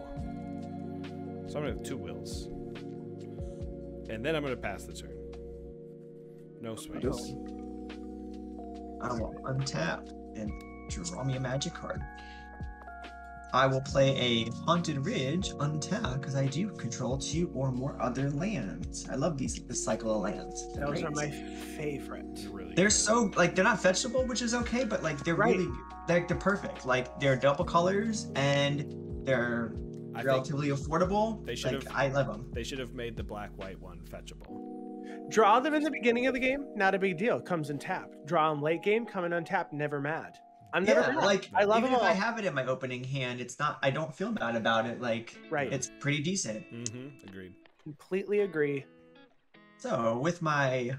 S3: So I'm going to have 2 Wills. And then I'm going to pass the turn. No swings.
S4: I will untap and draw me a magic card. I will play a Haunted Ridge untap because I do control 2 or more other lands. I love this cycle of lands.
S2: Those are my favorite.
S4: They're so like they're not fetchable, which is okay, but like they're really they're perfect. Like they're double colors and they're relatively affordable.
S3: They should have.
S4: I love them.
S3: They should have made the black-white one fetchable.
S2: Draw them in the beginning of the game, not a big deal. Comes in tapped. Draw them late game, come in untapped, never mad. I'm never mad.
S4: Like
S2: I love
S4: even
S2: them
S4: if
S2: all.
S4: I have it in my opening hand, it's not. I don't feel bad about it. Like it's pretty decent.
S3: Agreed.
S2: Completely agree.
S4: So with my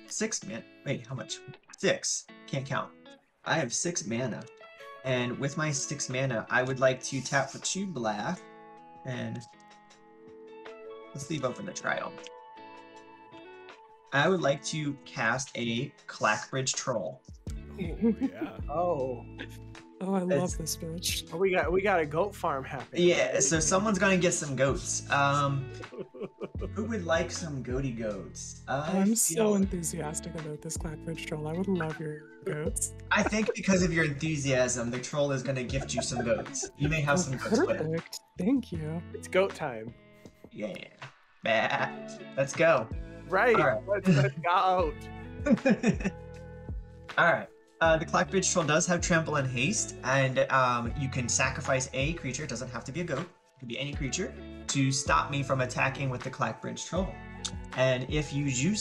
S4: 6 mana, wait, how much? 6. Can't count. I have 6 mana, and with my 6 mana, I would like to tap for 2 black, and let's leave open the trial. I would like to cast a Clackbridge Troll.
S3: Yeah.
S2: Oh,
S1: I love this bitch.
S2: oh, we got a goat farm happening.
S4: Yeah, so someone's gonna get some goats. Who would like some goaty goats?
S1: I'm so enthusiastic about this Clackbridge troll. I would love your goats.
S4: I think because of your enthusiasm, the troll is gonna gift you some goats. You may have some goats with.
S1: Perfect. Thank you.
S2: It's goat time.
S4: Yeah. Bah. Let's go.
S2: Right.
S4: All right.
S2: Let's go.
S4: All right. The Clackbridge Troll does have Trample and Haste, and you can sacrifice a creature. It doesn't have to be a goat. It can be any creature to stop me from attacking with the Clackbridge Troll. And if you do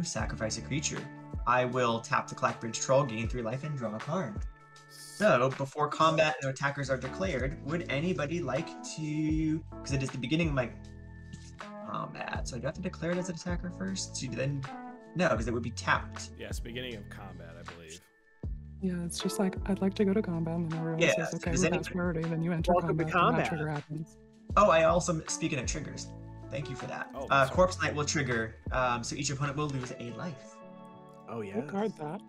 S4: sacrifice a creature, I will tap the Clackbridge Troll, gain 3 life, and draw a card. So, before combat and attackers are declared, would anybody like to... Because it is the beginning of my combat, so I do have to declare it as an attacker first? To then... No, because it would be tapped.
S3: Yes, beginning of combat, I believe.
S1: Yeah, it's just like, I'd like to go to combat, and then everyone says, okay,
S4: does
S1: well,
S4: any-
S1: that's priority, then you enter
S2: Welcome to
S1: combat, and
S2: combat.
S1: that trigger happens.
S4: Oh, I also, speaking of triggers, thank you for that.
S3: Oh, that's
S4: Corpse Knight will trigger, so each opponent will lose a life.
S2: Oh yeah.
S1: We'll card that.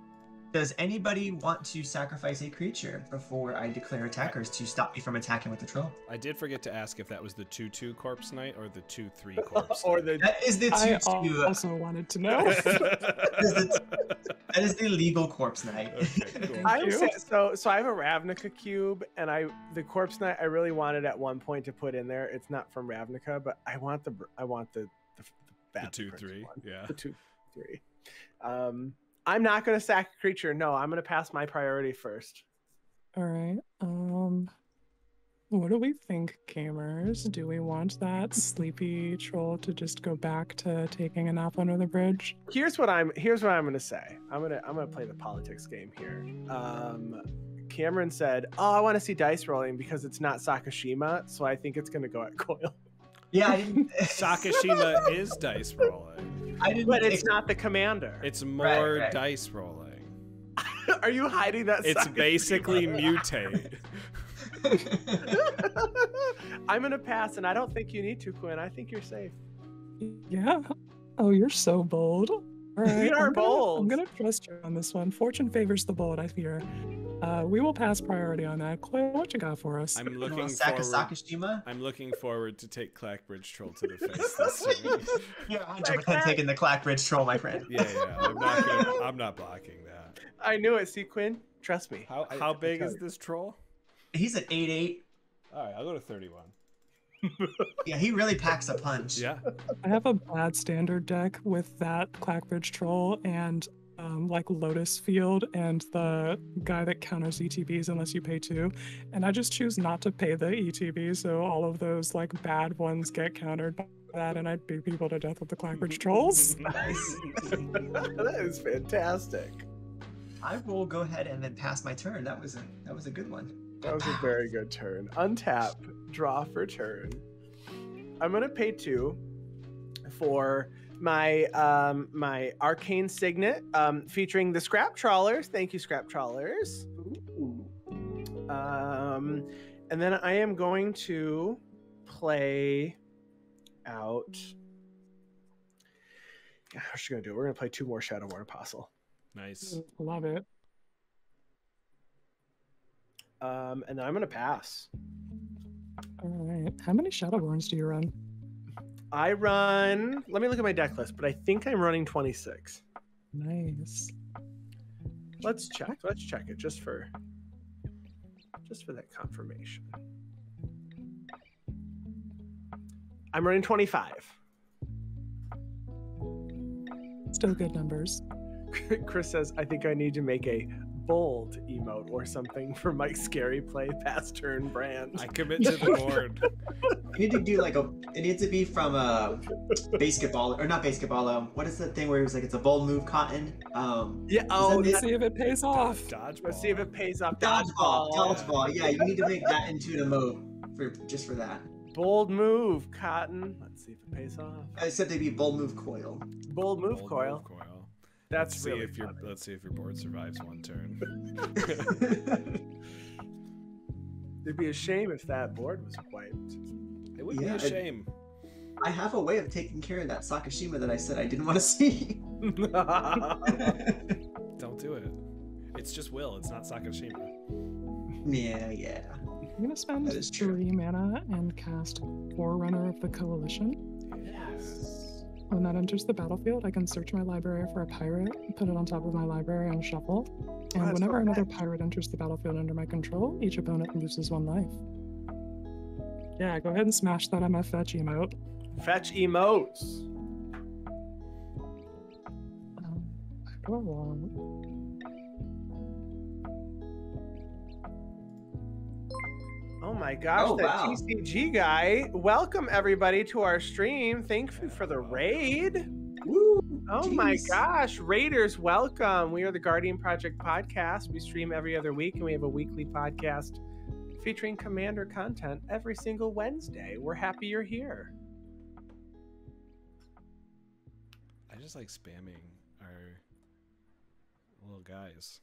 S4: Does anybody want to sacrifice a creature before I declare attackers to stop me from attacking with the troll?
S3: I did forget to ask if that was the 2/2 Corpse Knight or the 2/3 Corpse
S2: Or
S3: Knight.
S2: the
S4: That is the
S1: I
S4: 2/2.
S1: also wanted to know.
S4: That is the legal Corpse Knight.
S3: Okay, cool.
S2: I
S1: you.
S2: would say, so I have a Ravnica cube, and the Corpse Knight I really wanted at one point to put in there. It's not from Ravnica, but I want the bad
S3: The 2/3,
S2: one.
S3: yeah.
S2: The 2/3. I'm not gonna sack a creature. No, I'm gonna pass my priority first.
S1: All right. What do we think, gamers? Do we want that sleepy troll to just go back to taking a nap under the bridge?
S2: Here's what I'm gonna say. I'm gonna play the politics game here. Cameron said, "Oh, I want to see dice rolling because it's not Sakashima, so I think it's gonna go at Coil."
S4: Yeah, I didn't.
S3: Sakashima is dice rolling.
S4: I didn't.
S2: But it's not the commander.
S3: It's more
S4: right.
S3: dice rolling.
S2: Are you hiding that?
S3: It's
S2: Sakashima?
S3: basically mutate.
S2: I'm gonna pass, and I don't think you need to, Quinn. I think you're safe.
S1: Yeah. Oh, you're so bold. All right.
S2: We are
S1: I'm
S2: bold.
S1: gonna trust you on this one. Fortune favors the bold, I fear. We will pass priority on that. Claire, what you got for us?
S3: I'm
S4: You
S3: looking
S4: want to sack a
S3: forward.
S4: Sakashima?
S3: I'm looking forward to take Clackbridge Troll to the face this series.
S4: You're 100% taking the Clackbridge Troll, my friend.
S3: Yeah. I'm not blocking that.
S2: I knew it. See, Quinn, trust me.
S3: How big is this troll?
S4: He's at 8/8.
S3: All right, I'll go to 31.
S4: Yeah, he really packs a punch.
S3: Yeah.
S1: I have a bad standard deck with that Clackbridge troll and like Lotus Field and the guy that counters ETBs unless you pay 2. And I just choose not to pay the ETB, so all of those like bad ones get countered by that, and I beat people to death with the Clackbridge trolls.
S4: Nice.
S2: That is fantastic.
S4: I will go ahead and then pass my turn. That was a good one.
S2: That was a very good turn. Untap, draw for turn. I'm gonna pay 2 for my my arcane signet featuring the scrap trawlers. Thank you, scrap trawlers. And then I am going to play out. How's she gonna do it? We're gonna play 2 more Shadowborn Apostle.
S3: Nice.
S1: Love it.
S2: And then I'm gonna pass.
S1: All right. How many Shadowborns do you run?
S2: I run. Let me look at my deck list, but I think I'm running 26.
S1: Nice.
S2: Let's check. Let's check it just for just for that confirmation. I'm running 25.
S1: Still good numbers.
S2: Chris says, I think I need to make a bold emote or something for Mike's scary play pass turn brand.
S3: I commit to the board.
S4: You need to do like it needs to be from basketball, or not basketball, what is that thing where it's like it's a bold move cotton?
S2: Yeah,
S1: Let's see if it pays off.
S3: Dodgeball.
S2: Let's see if it pays off.
S4: Dodgeball. Yeah, you need to make that into an emote just for that.
S2: Bold move, cotton. Let's see if it pays off.
S4: Except it'd be bold move coil.
S2: Bold move coil. That's
S3: let's
S2: really
S3: see if
S2: funny.
S3: let's see if your board survives one turn.
S2: It'd be a shame if that board was wiped.
S3: It would be a shame.
S4: I have a way of taking care of that Sakashima that I said I didn't want to see.
S3: Don't do it. It's just Wyll. It's not Sakashima.
S4: Yeah.
S1: I'm gonna spend
S4: That is true.
S1: 3 mana and cast Forerunner of the Coalition.
S2: Yes.
S1: When that enters the battlefield, I can search my library for a pirate, put it on top of my library on shuffle, and
S2: that's
S1: whenever
S2: not
S1: another
S2: bad.
S1: pirate enters the battlefield under my control, each opponent loses 1 life. Yeah, go ahead and smash that MF fetch emote.
S2: Fetch emotes.
S1: Go along.
S2: Oh my gosh, that
S4: wow.
S2: TCG guy. Welcome everybody to our stream. Thank you for the raid.
S4: Woo,
S2: Oh my
S4: jeez.
S2: gosh, Raiders, welcome. We are the Guardian Project podcast. We stream every other week and we have a weekly podcast featuring Commander content every single Wednesday. We're happy you're here.
S3: I just like spamming our little guys.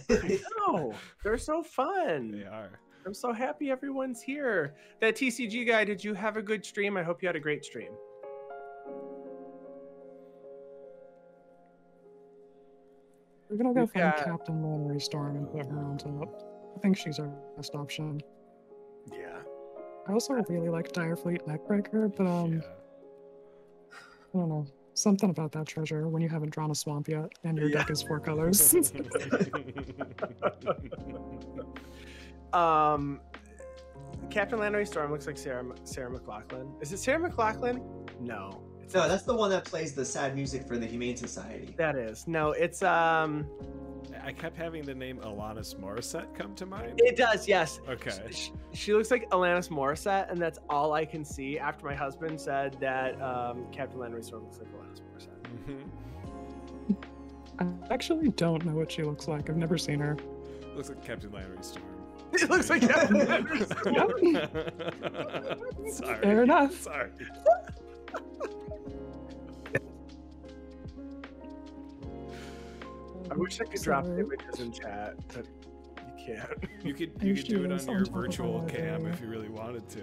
S2: I know, they're so fun.
S3: They are.
S2: I'm so happy everyone's here. That TCG guy, did you have a good stream? I hope you had a great stream.
S1: We're gonna go
S2: We've
S1: find
S2: got-
S1: Captain Lonnery Storm and put her on top. I think she's our best option.
S2: Yeah.
S1: I also really like Direfleet Neckbreaker, but
S3: Yeah.
S1: I don't know. Something about that treasure when you haven't drawn a swamp yet and your deck is 4 colors.
S2: Captain Landry Storm looks like Sarah McLachlan. Is it Sarah McLachlan? No. It's
S4: No, that's the one that plays the sad music for the Humane Society.
S2: that is. No, it's
S3: I kept having the name Alanis Morissette come to mind.
S2: it does, yes.
S3: Okay.
S2: She looks like Alanis Morissette, and that's all I can see after my husband said that Captain Landry Storm looks like Alanis Morissette.
S3: Mhm.
S1: I actually don't know what she looks like. I've never seen her.
S3: Looks like Captain Landry Storm.
S2: It looks like Captain Landry Storm.
S3: Sorry.
S1: Fair enough.
S3: Sorry.
S2: I wish I could drop
S1: Sorry.
S2: images in chat, but you can't.
S3: You could
S1: There's
S3: do it
S1: Julius
S3: on
S1: on
S3: your
S1: top of the
S3: virtual cam
S1: library.
S3: if you really wanted to.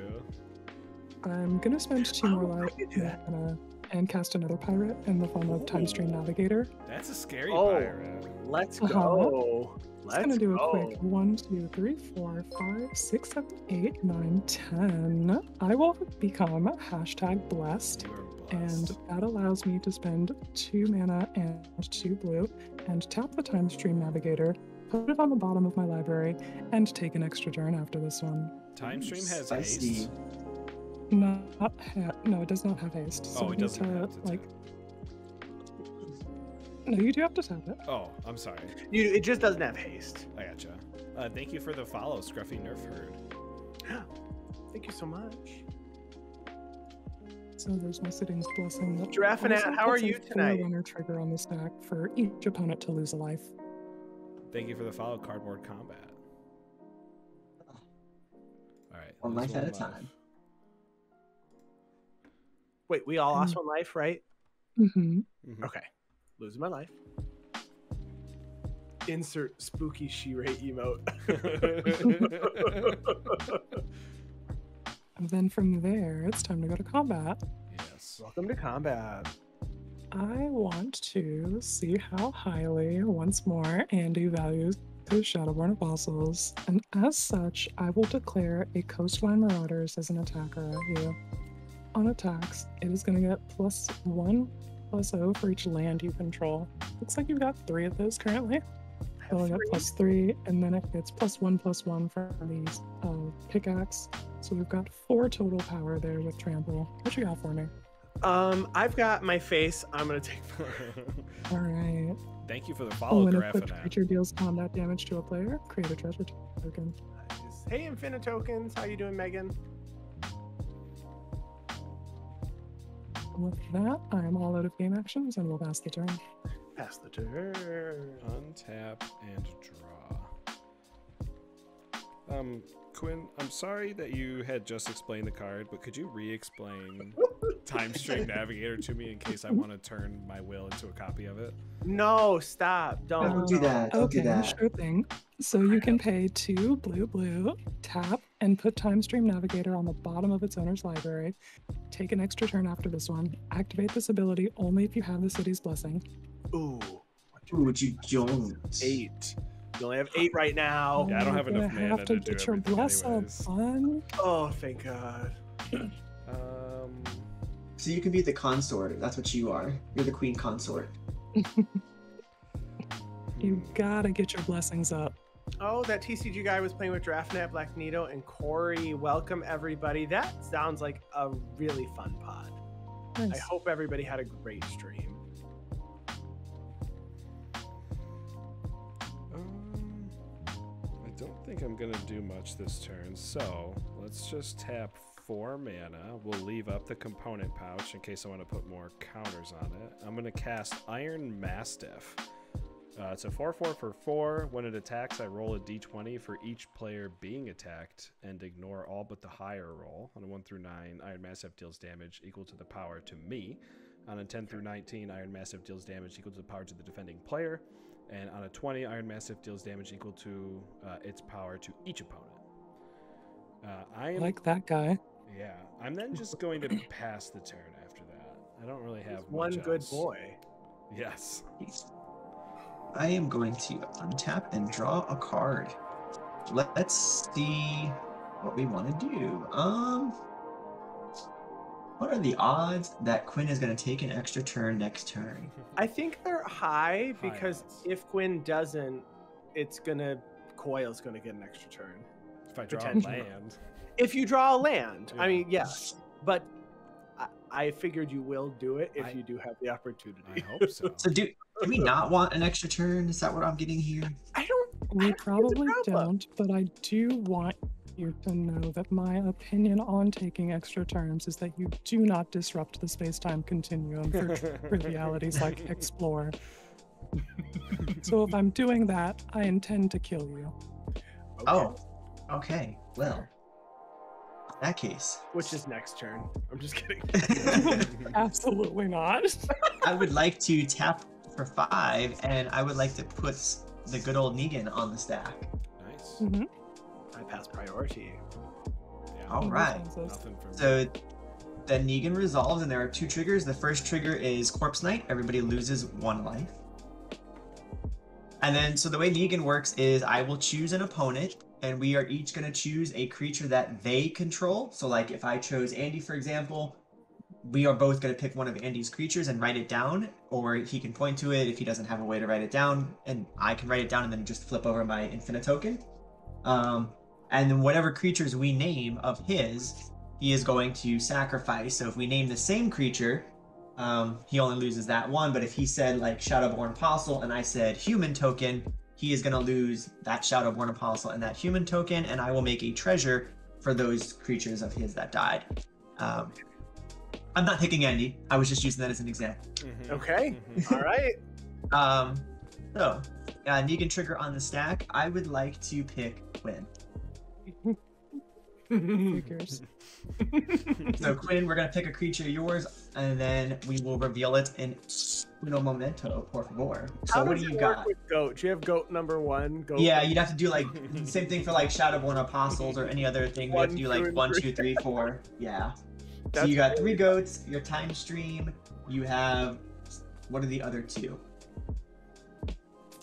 S1: I'm gonna spend 2 more
S2: Oh, I
S1: life
S2: could do that.
S1: and cast another pirate in the form of Time Stream Navigator.
S3: That's a scary
S2: Oh.
S3: pirate.
S2: Let's
S1: Uh-huh.
S2: go.
S1: Just gonna do a quick 1, 2, 3, 4, 5, 6, 7, 8, 9, 10. I will become #blessed.
S3: You are
S1: And
S3: blessed.
S1: that allows me to spend 2 mana and 2 blue and tap the Time Stream Navigator, put it on the bottom of my library, and take an extra turn after this one.
S3: Time Stream has
S4: Spicy.
S3: haste.
S1: No, it does not have haste. So
S3: Oh,
S1: I
S3: it
S1: need
S3: doesn't have to
S1: like.
S3: tap.
S1: No, you do have to tap it.
S3: Oh, I'm sorry.
S2: It just doesn't have haste.
S3: I gotcha. Thank you for the follow, Scruffy Nerf Herd.
S2: Thank you so much.
S1: So there's my Sittings Blessing. That
S2: Giraffe and
S1: also
S2: At, how are
S1: puts a
S2: you tonight?
S1: Forerunner trigger on the stack for each opponent to lose a life.
S3: Thank you for the follow, Cardboard Combat. All right.
S4: One
S3: lose
S4: life at a time.
S2: Wait, we all lost one life, right?
S1: Mm-hmm.
S3: Mhm.
S2: Okay. Losing my life. Insert spooky she-ray emote.
S1: And then from there, it's time to go to combat.
S3: Yes.
S2: Welcome to combat.
S1: I want to see how highly, once more, Andy values his Shadowborn Apostles, and as such, I will declare a Coastline Marauders as an attacker at you. On attacks, it is going to get +1/+0 for each land you control. Looks like you've got 3 of those currently.
S2: I
S1: Well, I got +3, and then it gets +1/+1 for these pickaxe. So we've got 4 total power there with trample. What you got for me?
S2: I've got my face. I'm gonna take.
S1: All right.
S3: Thank you for the follow,
S1: When
S3: Graph.
S1: equipped creature deals combat damage to a player, create a treasure token.
S2: Nice. Hey, Infinite Tokens. How you doing, Megan?
S1: With that, I am all out of game actions, and we'll pass the turn.
S2: Pass the turn.
S3: Untap and draw. Quinn, I'm sorry that you had just explained the card, but could you re-explain Time Stream Navigator to me in case I want to turn my Wyll into a copy of it?
S2: No, stop. Don't
S4: do that. Don't
S1: Okay,
S4: do that.
S1: sure thing. So you can pay 2 blue, tap, and put Time Stream Navigator on the bottom of its owner's library. Take an extra turn after this one. Activate this ability only if you have the city's blessing.
S2: Ooh.
S4: Ooh, what you don't.
S2: 8. You only have 8 right now.
S3: Yeah, I don't have
S1: You're
S3: enough
S1: gonna
S3: mana
S1: have
S3: to
S1: to
S3: do
S1: get your
S3: everything
S1: bless up,
S3: anyways.
S1: son.
S2: Oh, thank God.
S4: So you can be the consort. That's what you are. You're the queen consort.
S1: You gotta get your blessings up.
S2: Oh, that TCG guy was playing with DraftNet, Black Nito, and Corey. Welcome, everybody. That sounds like a really fun pod. I
S1: Nice.
S2: hope everybody had a great stream.
S3: I don't think I'm gonna do much this turn, so let's just tap 4 mana. We'll leave up the component pouch in case I want to put more counters on it. I'm gonna cast Iron Mastiff. It's a 4/4 for 4. When it attacks, I roll a d20 for each player being attacked and ignore all but the higher roll. On a 1 through 9, Iron Mastiff deals damage equal to the power to me. On a 10 through 19, Iron Mastiff deals damage equal to the power to the defending player. And on a 20, Iron Mastiff deals damage equal to its power to each opponent. I am
S1: Like that guy.
S3: Yeah, I'm then just going to pass the turn after that. I don't really have
S2: One
S3: much
S2: good
S3: else.
S2: boy.
S3: Yes.
S4: I am going to untap and draw a card. Let's see what we want to do. What are the odds that Quinn is going to take an extra turn next turn?
S2: I think they're high because
S3: odds.
S2: if Quinn doesn't, Coil's gonna get an extra turn.
S3: If I draw a
S2: Potentially.
S3: land.
S2: If you draw a land, I
S3: Yeah.
S2: mean, yes, but I figured you will do it if
S3: I-
S2: you do have the opportunity.
S3: I hope so.
S4: So do we not want an extra turn? Is that what I'm getting here?
S2: I don't.
S1: We probably
S2: problem.
S1: don't, but I do want you to know that my opinion on taking extra turns is that you do not disrupt the space-time continuum for trivialities like explore. So if I'm doing that, I intend to kill you.
S2: Okay.
S4: Oh, okay. Well, in that case,
S2: Which is next turn. I'm just kidding.
S1: Absolutely not.
S4: I would like to tap for 5, and I would like to put the good old Negan on the stack.
S3: Nice.
S1: Mhm.
S2: I pass priority.
S3: Yeah.
S4: All right.
S3: Nothing from
S4: So then Negan resolves, and there are 2 triggers. The first trigger is Corpse Knight. Everybody loses 1 life. And then, so the way Negan works is I will choose an opponent, and we are each going to choose a creature that they control. So, like, if I chose Andy, for example, we are both going to pick one of Andy's creatures and write it down, or he can point to it if he doesn't have a way to write it down, and I can write it down and then just flip over my Infinite Token. And then whatever creatures we name of his, he is going to sacrifice. So if we name the same creature, he only loses that one. But if he said like Shadowborn Apostle and I said Human Token, he is going to lose that Shadowborn Apostle and that Human Token, and I will make a treasure for those creatures of his that died. I'm not picking Andy. I was just using that as an example.
S3: Mhm.
S2: Okay.
S3: Mhm.
S2: All right.
S4: So, Negan trigger on the stack. I would like to pick Quinn.
S1: Figures.
S4: So Quinn, we're gonna pick a creature of yours, and then we will reveal it in uno momento, por favor. So
S2: How
S4: what
S2: does
S4: do
S2: it
S4: you
S2: work
S4: got?
S2: with goat? Do you have goat number 1? Goat
S4: Yeah, you'd have to do like same thing for like Shadowborn Apostles or any other thing. We have to do
S2: 1, 2,
S4: like
S2: and
S4: 1,
S2: 3.
S4: 2, 3, 4. Yeah. So
S2: That's
S4: you got 3 goats. Your time stream. You have what are the other 2?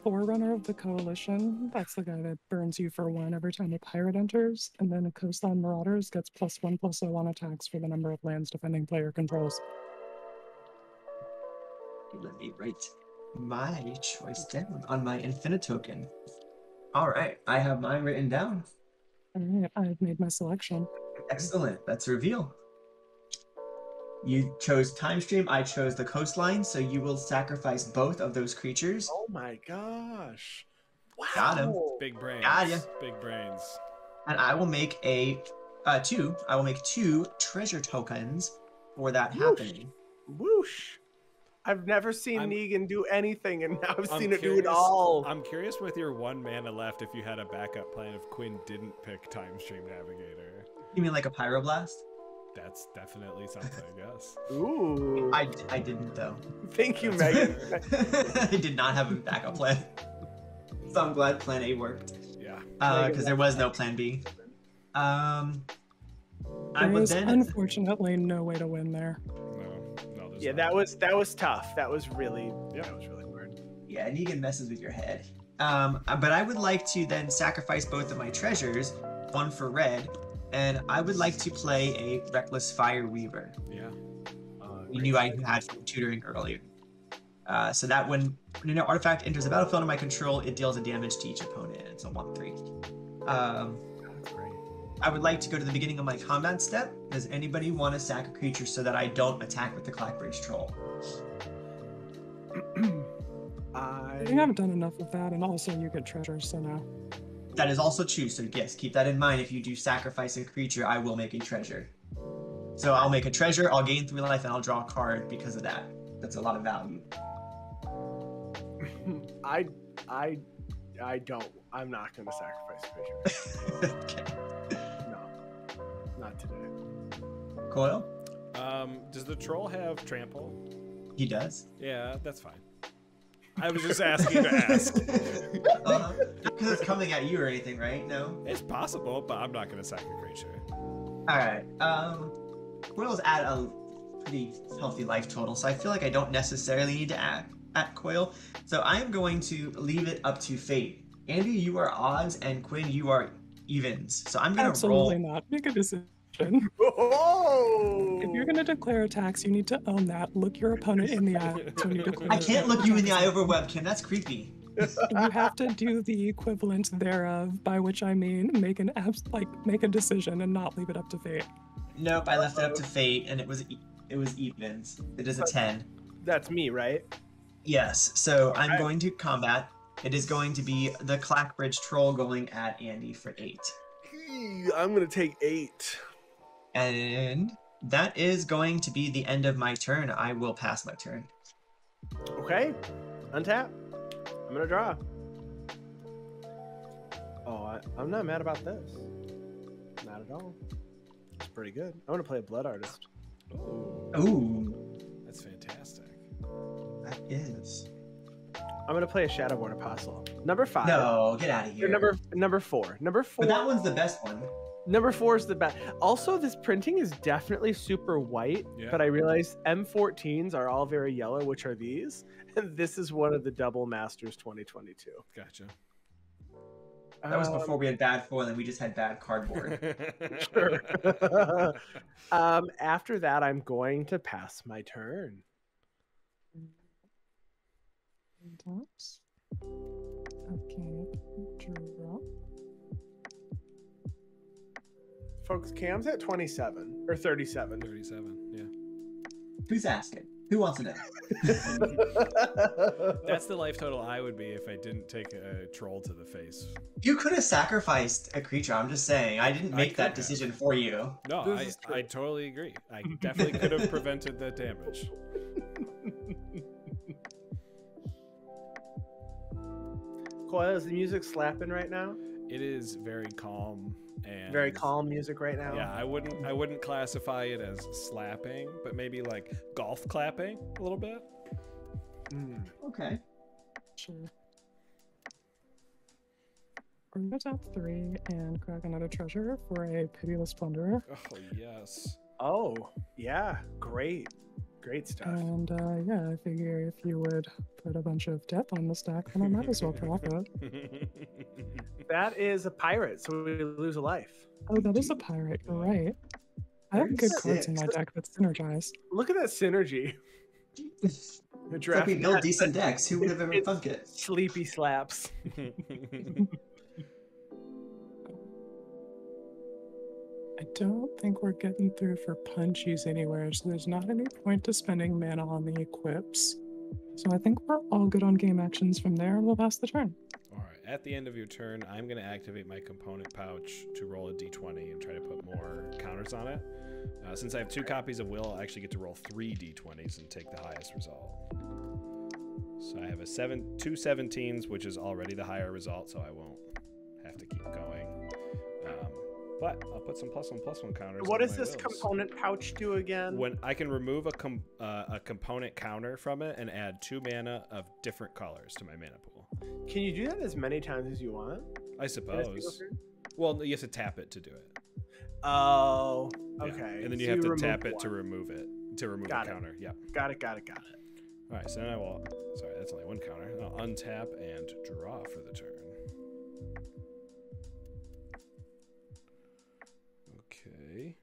S1: Forerunner of the Coalition. That's the guy that burns you for 1 every time a pirate enters. And then a Coastline Marauders gets +1/+0 on attacks for the number of lands defending player controls.
S4: Let me write my choice down on my infinite token. All right, I have mine written down.
S1: All right, I've made my selection.
S4: Excellent. Let's reveal. You chose time stream. I chose the coastline. So you will sacrifice both of those creatures.
S2: Oh my gosh! Wow.
S4: Got him.
S3: Big brains.
S4: Got ya.
S3: Big brains.
S4: And I will make two. I will make 2 treasure tokens for that
S2: Whoosh.
S4: happening.
S2: Whoosh! I've never seen
S3: I'm-
S2: Negan do anything, and now I've
S3: I'm
S2: seen it do it
S3: curious-
S2: all.
S3: I'm curious with your 1 mana left if you had a backup plan if Quinn didn't pick Time Stream Navigator.
S4: You mean like a pyroblast?
S3: That's definitely something, yes.
S2: Ooh!
S4: I didn't though.
S2: Thank you, Megan.
S4: I did not have a backup plan. So I'm glad plan A worked.
S3: Yeah.
S4: Because there was no plan B. I
S1: There
S4: would
S1: is
S4: then.
S1: unfortunately no way to win there.
S3: No, there's
S2: Yeah,
S3: not.
S2: that was tough. That was really
S3: Yep.
S2: that was really hard.
S4: Yeah, Negan messes with your head. But I would like to then sacrifice both of my treasures, 1 for red, and I would like to play a Reckless Fire Weaver.
S3: Yeah.
S4: You knew I had some tutoring earlier. So that when an artifact enters the battlefield under my control, it deals a damage to each opponent. It's a 1/3.
S2: That's great.
S4: I would like to go to the beginning of my combat step. Does anybody want to sack a creature so that I don't attack with the Clackbridge Troll?
S1: I think I've done enough of that, and also you get treasures, so no.
S4: That is also true, so yes, keep that in mind. If you do sacrifice a creature, I will make a treasure. So I'll make a treasure, I'll gain 3 life, and I'll draw a card because of that. That's a lot of value.
S2: I don't. I'm not going to sacrifice a creature.
S4: Okay.
S2: No, not today.
S4: Coil?
S3: Does the troll have trample?
S4: He does.
S3: Yeah, that's fine. I was just asking to ask.
S4: Because it's coming at you or anything, right? No?
S3: It's possible, but I'm not going to sack a creature.
S4: Alright. Coil's at a pretty healthy life total, so I feel like I don't necessarily need to act at Coil. So I am going to leave it up to fate. Andy, you are odds, and Quinn, you are evens. So I'm gonna
S1: Absolutely
S4: roll.
S1: not. Make a decision.
S2: Oh!
S1: If you're going to declare attacks, you need to own that. Look your opponent in the eye when you declare.
S4: I can't look you in the eye over webcam. That's creepy.
S1: You have to do the equivalent thereof, by which I mean make a decision and not leave it up to fate.
S4: Nope, I left it up to fate, and it was evens. It is a 10.
S2: That's me, right?
S4: Yes. So I'm going to combat. It is going to be the Clackbridge Troll going at Andy for 8.
S2: I'm going to take 8.
S4: And that is going to be the end of my turn. I will pass my turn.
S2: Okay. Untap. I'm going to draw. Oh, I'm not mad about this. Not at all. It's pretty good. I want to play a Blood Artist.
S4: Ooh,
S3: That's fantastic.
S4: that is.
S2: I'm going to play a Shadowborn Apostle. Number 5.
S4: No, get out of here.
S2: Number 4. Number 4.
S4: But that one's the best one.
S2: Number 4 is the best. Also, this printing is definitely super white,
S3: Yeah.
S2: but I realized M14s are all very yellow, which are these. And this is one of the Double Masters 2022.
S3: Gotcha.
S4: That was before we had bad foil and we just had bad cardboard.
S2: Sure. After that, I'm going to pass my turn.
S1: Tops. Okay, draw.
S2: Folks, Cam's at 27 or 37.
S3: 37, yeah.
S4: Who's asking? Who wants to know?
S3: That's the life total I would be if I didn't take a troll to the face.
S4: You could have sacrificed a creature. I'm just saying. I didn't make
S3: could
S4: that
S3: have.
S4: decision for you.
S3: No,
S2: This is true.
S3: I totally agree. I definitely could have prevented the damage.
S2: Coil, is the music slapping right now?
S3: It is very calm and
S2: Very calm music right now.
S3: Yeah, I wouldn't classify it as slapping, but maybe like golf clapping a little bit.
S2: Mm.
S4: Okay.
S1: Sure. We're gonna top 3 and crack another treasure for a pitiless plunderer.
S3: Oh yes.
S2: Oh, yeah. Great. Great stuff.
S1: And yeah, I figure if you would put a bunch of death on the stack, then I might as well profit.
S2: That is a pirate, so we lose a life.
S1: Oh, that is a pirate. You're right. I have good cards in my deck that synergize.
S2: Look at that synergy.
S4: Like we build decent decks. Who would have ever thunk it?
S2: Sleepy slaps.
S1: I don't think we're getting through for punchies anywhere, so there's not any point to spending mana on the equips. So I think we're all good on game actions from there. We'll pass the turn.
S3: All right. At the end of your turn, I'm going to activate my component pouch to roll a d20 and try to put more counters on it. Since I have 2 copies of Wyll, I actually get to roll 3 d20s and take the highest result. So I have 2 17s, which is already the higher result, so I won't have to keep going. But I'll put some +1/+1 counters.
S2: What
S3: on
S2: does
S3: my
S2: this
S3: Wylls.
S2: component pouch do again?
S3: When I can remove a component counter from it and add 2 mana of different colors to my mana pool.
S2: Can you do that as many times as you want?
S3: I
S2: In a
S3: suppose.
S2: single turn?
S3: Well, you have to tap it to do it.
S2: Oh,
S3: Yeah.
S2: okay.
S3: And then you
S2: So
S3: have to
S2: remove
S3: tap it
S2: one.
S3: to remove it. To remove
S2: Got
S3: a
S2: it.
S3: counter. Yeah.
S2: Got it.
S3: All right. So then I will. Sorry, that's only 1 counter. I'll untap and draw for the turn. Okay.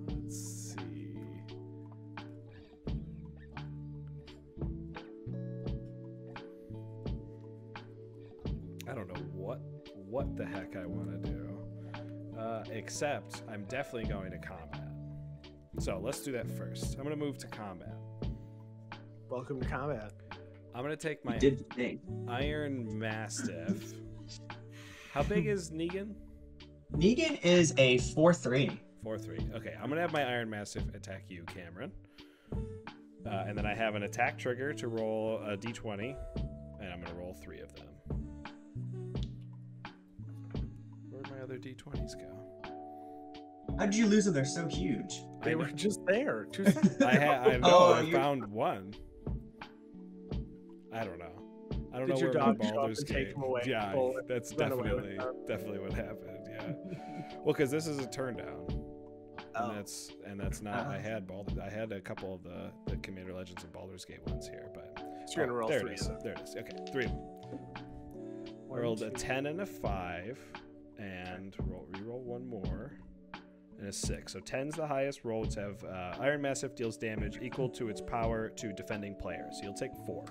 S3: Let's see. I don't know what the heck I want to do. Except I'm definitely going to combat. So let's do that first. I'm going to move to combat.
S2: Welcome to combat.
S3: I'm going to take my
S4: Did the thing.
S3: Iron Mastiff. How big is Negan?
S4: Negan is a 4/3.
S3: 4/3. Okay, I'm going to have my Iron Mastiff attack you, Cameron. And then I have an attack trigger to roll a d20. And I'm going to roll 3 of them. Where'd my other d20s go?
S4: How did you lose them? They're so huge.
S2: They were just there 2 seconds ago.
S3: I know.
S4: Oh,
S3: I found one. I don't know. I don't
S2: Did
S3: know
S2: your
S3: where
S2: dog
S3: my
S2: show up
S3: Baldur's
S2: and take
S3: Gate.
S2: them away?
S3: Yeah,
S2: Pull-
S3: that's
S2: run away with
S3: definitely what happened. Yeah. Well, because this is a turn down,
S2: Oh.
S3: and that's not. I had a couple of the Commander Legends of Baldur's Gate ones here, but
S2: So you're gonna roll
S3: there
S2: 3
S3: it is.
S2: of them.
S3: There it is. Okay, 3 of them. I rolled a 10 and a 5, and reroll 1 more. And a 6. So 10's the highest roll. To have Iron Mastiff deals damage equal to its power to defending players. So you'll take 4.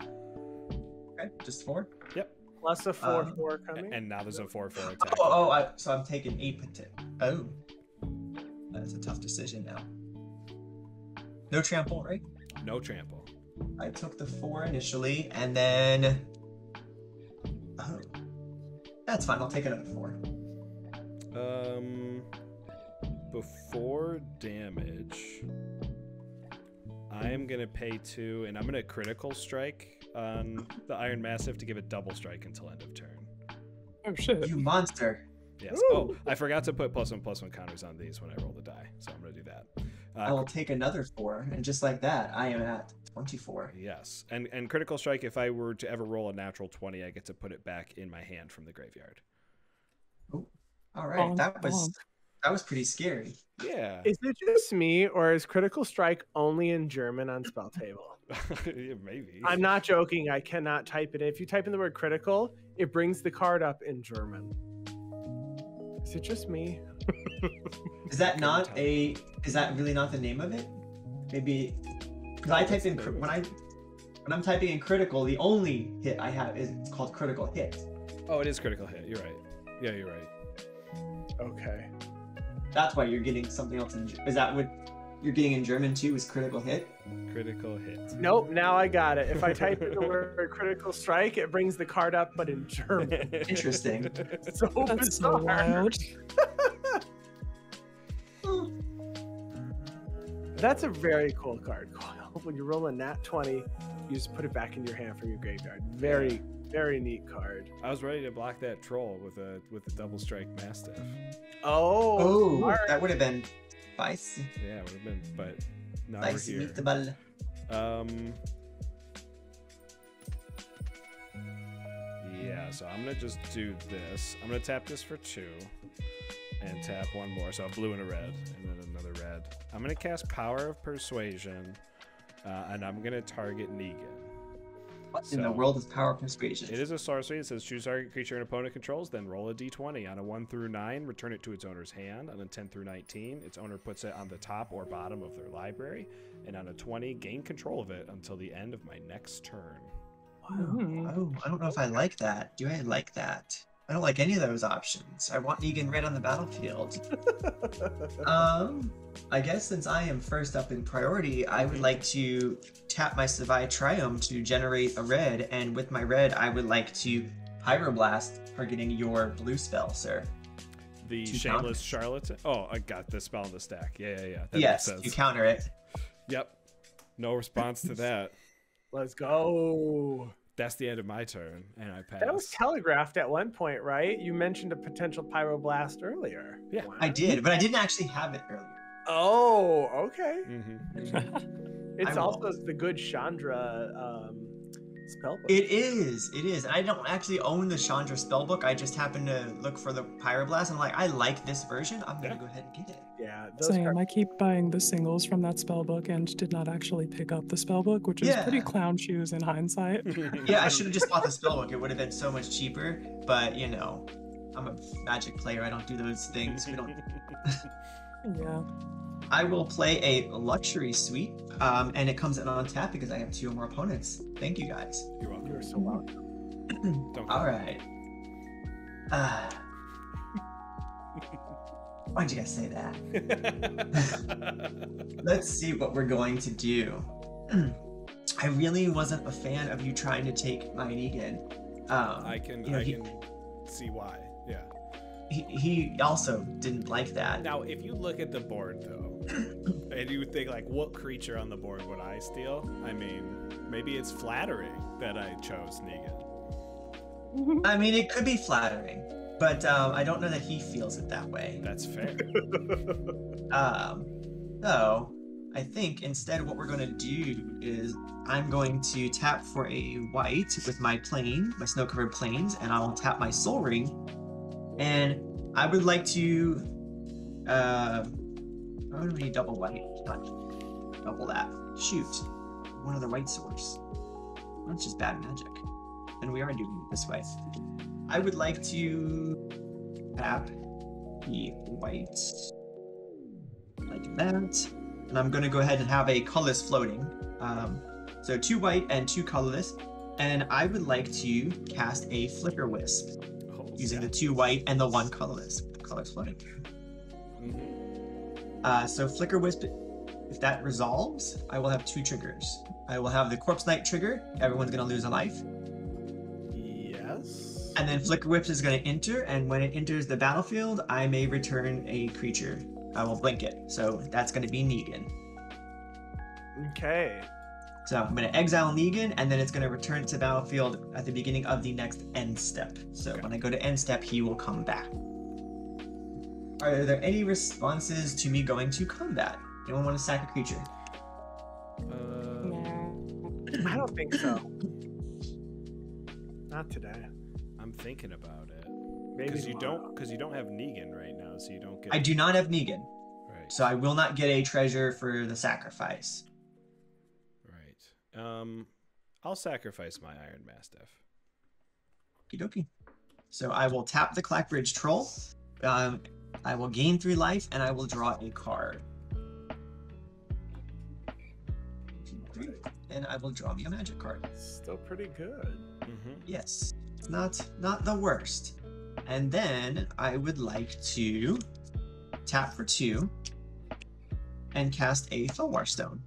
S4: Okay, just 4.
S3: Yep.
S2: Plus a 4/4 coming.
S3: And now there's a 4/4 attack.
S4: So I'm taking 8 Oh, that's a tough decision now. No trample, right?
S3: No trample.
S4: I took the 4 initially, and then that's fine. I'll take another 4.
S3: Before damage, I am gonna pay 2, and I'm gonna critical strike on the Iron Mastiff to give it double strike until end of turn.
S1: Oh shit.
S4: You monster!
S3: Yes. Oh, I forgot to put +1/+1 counters on these when I roll the die, so I'm gonna do that.
S4: I will take another 4, and just like that, I am at 24.
S3: Yes, and critical strike. If I were to ever roll a natural 20, I get to put it back in my hand from the graveyard.
S4: Oh, all right.
S1: Bonk,
S4: That
S1: bonk.
S4: was pretty scary.
S3: Yeah.
S2: Is it just me, or is Critical Strike only in German on Spell Table?
S3: Yeah, maybe.
S2: I'm not joking. I cannot type it. If you type in the word critical, it brings the card up in German. Is it just me?
S4: Is that not
S3: tell.
S4: Is that really not the name of it? Maybe because I type in when I'm typing in critical, the only hit I have is it's called critical hit.
S3: Oh, it is critical hit. You're right. Yeah, you're right.
S2: Okay.
S4: That's why you're getting something else. Is that what you're getting in German too? Is critical hit?
S3: Critical hit.
S2: Nope. Now I got it. If I type in the word critical strike, it brings the card up, but in German.
S4: Interesting.
S2: So
S1: That's so
S2: bizarre.
S1: wild.
S2: That's a very cool card. When you roll a nat 20, you just put it back in your hand from your graveyard. Very, very neat card.
S3: I was ready to block that troll with a double strike Mastiff.
S2: Oh,
S4: Oh, that would have been spicy.
S3: Yeah, it would have been, but now
S4: Spicy
S3: we're here.
S4: meatball.
S3: Yeah, so I'm gonna just do this. I'm gonna tap this for 2 and tap 1 more. So a blue and a red, and then another red. I'm gonna cast Power of Persuasion, and I'm gonna target Negan.
S4: What in the world is Power Persuasion?
S3: It is a sorcery. It says choose target creature an opponent controls, then roll a d20. On a 1 through 9, return it to its owner's hand. On a 10 through 19, its owner puts it on the top or bottom of their library. And on a 20, gain control of it until the end of my next turn.
S4: Wow. Oh, I don't know if I like that. Do I like that? I don't like any of those options. I want Negan red on the battlefield. I guess since I am first up in priority, I would like to tap my Savai Triumph to generate a red, and with my red, I would like to Pyroblast, targeting your blue spell, sir.
S3: The Shameless Charlatan? Oh, I got the spell in the stack. Yeah. That
S4: yes,
S3: makes sense.
S4: You counter it.
S3: Yep. No response to that.
S2: Let's go.
S3: That's the end of my turn, and I pass.
S2: That was telegraphed at one point, right? You mentioned a potential Pyroblast earlier.
S3: Yeah.
S4: I did, but I didn't actually have it earlier.
S2: Oh, okay. It's
S4: I
S2: also the good Chandra spellbook.
S4: It is. And I don't actually own the Chandra spellbook. I just happened to look for the Pyroblast. And I'm like, I like this version. I'm going to go ahead and get it.
S2: Yeah.
S1: Same. I keep buying the singles from that spellbook and did not actually pick up the spellbook, which is pretty clown shoes in hindsight.
S4: Yeah, I should have just bought the spellbook. It would have been so much cheaper. But, you know, I'm a Magic player. I don't do those things. We don't.
S1: Yeah.
S4: I will play a Luxury Suite, and it comes in on tap because I have 2 or more opponents. Thank you, guys.
S3: You're welcome.
S2: You're so welcome.
S4: All right. Why'd you guys say that? Let's see what we're going to do. I really wasn't a fan of you trying to take my Negan.
S3: I can see why. Yeah.
S4: He also didn't like that.
S3: Now, if you look at the board, though, and you think, like, what creature on the board would I steal? I mean, maybe it's flattering that I chose Negan.
S4: I mean, it could be flattering, but I don't know that he feels it that way.
S3: That's fair.
S4: So, I think instead what we're going to do is I'm going to tap for a white with my plane, my snow-covered plains, and I'll tap my Soul Ring. And I would like to, I don't need double white, not double that. Shoot, one of the white source. That's just bad magic. And we are doing it this way. I would like to tap the white like that. And I'm going to go ahead and have a colorless floating. So 2 white and 2 colorless. And I would like to cast a Flicker Wisp. Using the 2 white and the 1 colorless. Colors floating. So Flicker Wisp, if that resolves, I will have 2 triggers. I will have the Corpse Knight trigger. Everyone's going to lose a life.
S2: Yes.
S4: And then Flicker Wisp is going to enter, and when it enters the battlefield, I may return a creature. I will blink it. So that's going to be Negan.
S2: Okay.
S4: So I'm going to exile Negan, and then it's going to return to the battlefield at the beginning of the next end step. So when I go to end step, he will come back. Are there any responses to me going to combat? Anyone want to sack a creature?
S2: I don't think so. Not today.
S3: I'm thinking about it.
S2: Maybe
S3: Because you don't have Negan right now, so you don't get.
S4: I do not have Negan,
S3: Right.
S4: so I will not get a treasure for the sacrifice.
S3: Right. I'll sacrifice my Iron Mastiff.
S4: Okie dokie. So I will tap the Clackbridge Troll. I will gain 3 life, and I will draw a card. 2, 3, and I will draw me a magic card.
S2: Still pretty good.
S4: Yes, not the worst. And then I would like to tap for 2 and cast a Felwar Stone.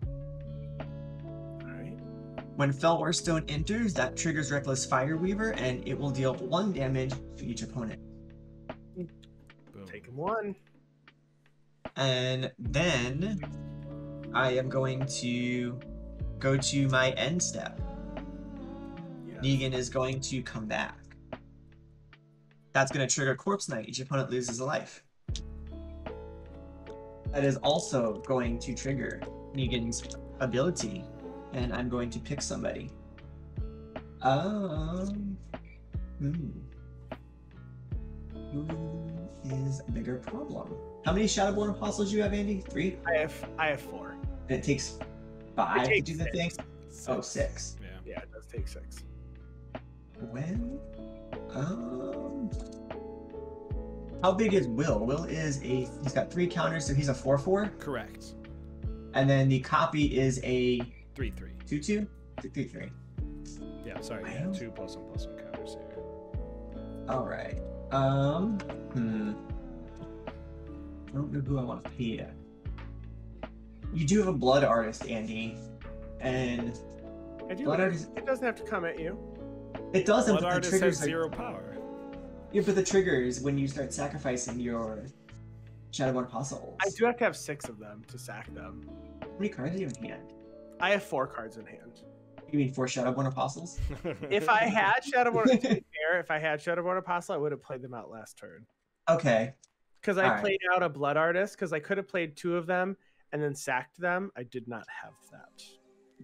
S2: Alright.
S4: When Felwar Stone enters, that triggers Reckless Fireweaver, and it will deal 1 damage to each opponent.
S3: Boom.
S2: Take him 1.
S4: And then I am going to go to my end step.
S2: Yes.
S4: Negan is going to come back. That's going to trigger Corpse Knight. Each opponent loses a life. That is also going to trigger Negan's ability, and I'm going to pick somebody. Who is a bigger problem? How many Shadowborn Apostles do you have, Andy? 3?
S2: I have 4.
S4: And it takes 5 to do the thing?
S2: Six.
S4: Oh, 6.
S3: Yeah.
S2: Yeah, it does take take 6.
S4: Well, how big is Wyll? Wyll is he's got 3 counters, so he's a 4/4.
S3: Correct.
S4: And then the copy is a
S3: 3/3.
S4: 2/2? 3/3.
S3: Yeah, sorry.
S4: Wow.
S3: Yeah, 2 +1/+1 counters here.
S4: All right. I don't know who I want to pay yet. You do have a blood artist, Andy, and
S2: I do.
S4: blood artist.
S2: It doesn't have to come at you.
S4: It doesn't.
S3: Blood
S4: But the
S3: artist has
S4: triggers are
S3: 0 power.
S4: yeah, but the triggers when you start sacrificing your Shadowborn Apostles.
S2: I do have to have 6 of them to sack them.
S4: How many cards do you have in hand?
S2: I have 4 cards in hand.
S4: You mean 4 Shadowborn Apostles?
S2: If I had Shadowborn Apostle, I would have played them out last turn.
S4: Okay.
S2: Because I
S4: All right.
S2: played out a Blood Artist, because I could have played 2 of them and then sacked them. I did not have that.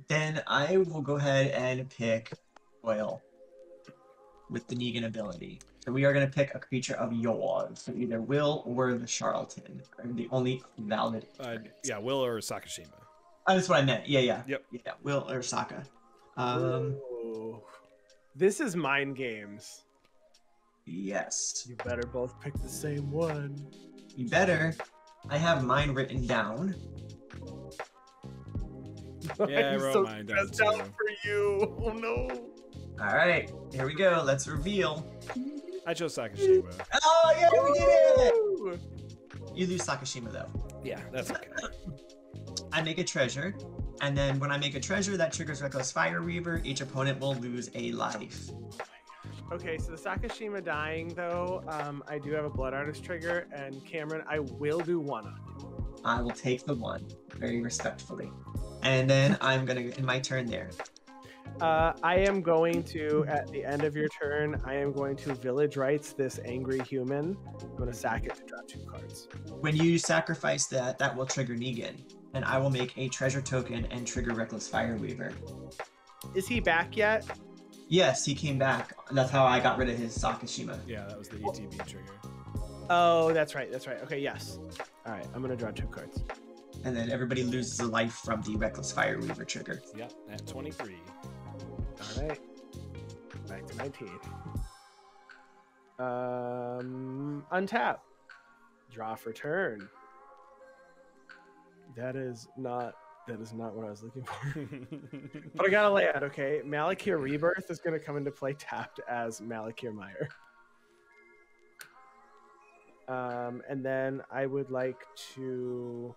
S4: Then I will go ahead and pick Wyll with the Negan ability. So we are going to pick a creature of yours. So either Wyll or the Charlatan are the only valid.
S3: Yeah, Wyll or Sakashima.
S4: Oh, that's what I meant. Yeah.
S3: Yep.
S4: Yeah, Wyll or Saka.
S2: Ooh. This is mind games.
S4: Yes.
S2: You better both pick the same one.
S4: You better. I have mine written down.
S3: Yeah, I
S2: I'm
S3: wrote
S2: so
S3: mine down
S2: stressed
S3: too.
S2: out for you. Oh no.
S4: All right, here we go. Let's reveal.
S3: I chose Sakashima.
S4: Oh yeah, we did it!
S2: Woo!
S4: You lose Sakashima though.
S3: Yeah, that's okay.
S4: I make a treasure, and then when I make a treasure, that triggers Reckless Fire Reaver. Each opponent will lose a life.
S2: Okay, so the Sakashima dying though, I do have a Blood Artist trigger, and Cameron, I will do 1 on you.
S4: I will take the 1 very respectfully, and then I'm gonna end my turn there.
S2: I am going to, at the end of your turn, I am going to Village Rites this angry human. I'm going to sack it to drop 2 cards.
S4: When you sacrifice that, that will trigger Negan, and I will make a treasure token and trigger Reckless Fire Weaver.
S2: Is he back yet?
S4: Yes, he came back. That's how I got rid of his Sakashima.
S3: Yeah, that was the ETB trigger.
S2: Oh, that's right. That's right. Okay, yes. All right, I'm going to draw 2 cards.
S4: And then everybody loses a life from the Reckless Fire Weaver trigger.
S3: Yep, at 23.
S2: All right. Back to 19. Untap. Draw for turn. That is not what I was looking for. But I got to lay out, okay? Malakir Rebirth is going to come into play tapped as Malakir Meyer. And then I would like to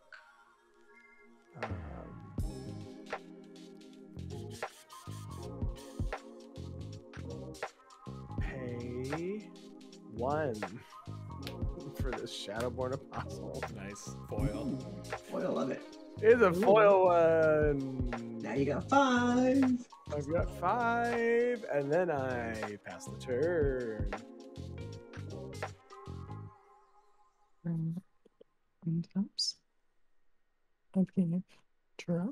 S2: pay 1 for this Shadowborn Apostle.
S3: Nice. Foil.
S4: Boy, I love it.
S2: It's a foil 1.
S4: Now you got 5.
S2: I've got 5, and then I pass the turn.
S1: Untaps. Okay. Draw.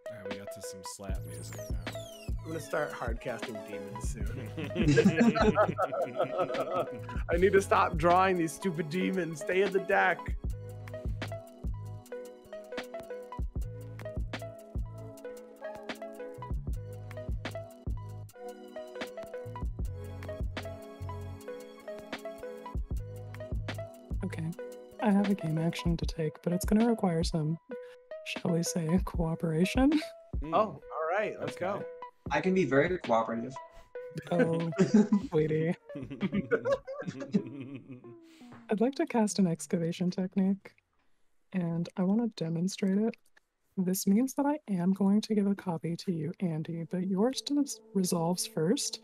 S3: Alright, we got to some slap music now.
S2: I'm gonna start hard casting demons soon. I need to stop drawing these stupid demons. Stay in the deck.
S1: Okay. I have a game action to take, but it's going to require some, shall we say, cooperation.
S3: Mm,
S2: Oh, all right, let's
S3: okay.
S2: go.
S4: I can be very cooperative.
S1: Oh, sweetie. I'd like to cast an excavation technique, and I want to demonstrate it. This means that I am going to give a copy to you, Andy, but yours resolves first,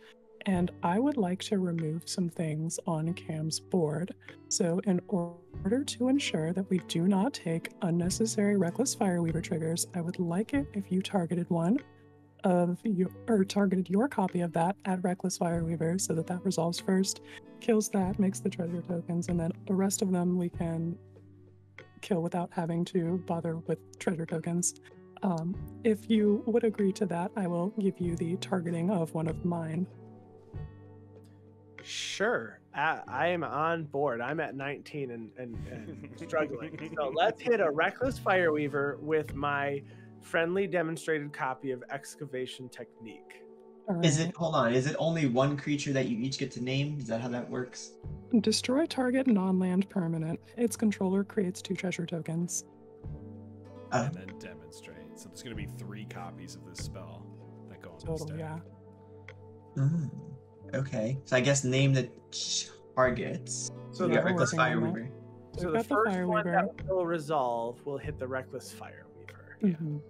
S1: and I would like to remove some things on Cam's board. So in order to ensure that we do not take unnecessary Reckless Fireweaver triggers, I would like it if you targeted one of you, or targeted your copy of that at Reckless Fireweaver, so that resolves first, kills that, makes the treasure tokens, and then the rest of them we can kill without having to bother with treasure tokens. If you would agree to that, I will give you the targeting of one of mine.
S2: Sure, I am on board. I'm at 19 and struggling. So let's hit a Reckless Fireweaver with my friendly demonstrated copy of Excavation Technique.
S1: All
S4: Is
S1: right.
S4: it, hold on, is it only one creature that you each get to name? Is that how that works?
S1: Destroy target non-land permanent. Its controller creates 2 treasure tokens.
S3: And then demonstrate. So there's going to be 3 copies of this spell that go on this
S1: Total,
S3: deck.
S1: yeah.
S4: Okay. So I guess name the targets.
S2: So
S4: We
S1: Yeah,
S4: got
S1: we're
S4: Reckless
S1: working on that.
S4: Fireweaver.
S2: So
S1: We've
S2: the
S1: got the
S2: first one
S1: Fireweaver.
S2: that will resolve will hit the Reckless Fireweaver.
S1: Mhm.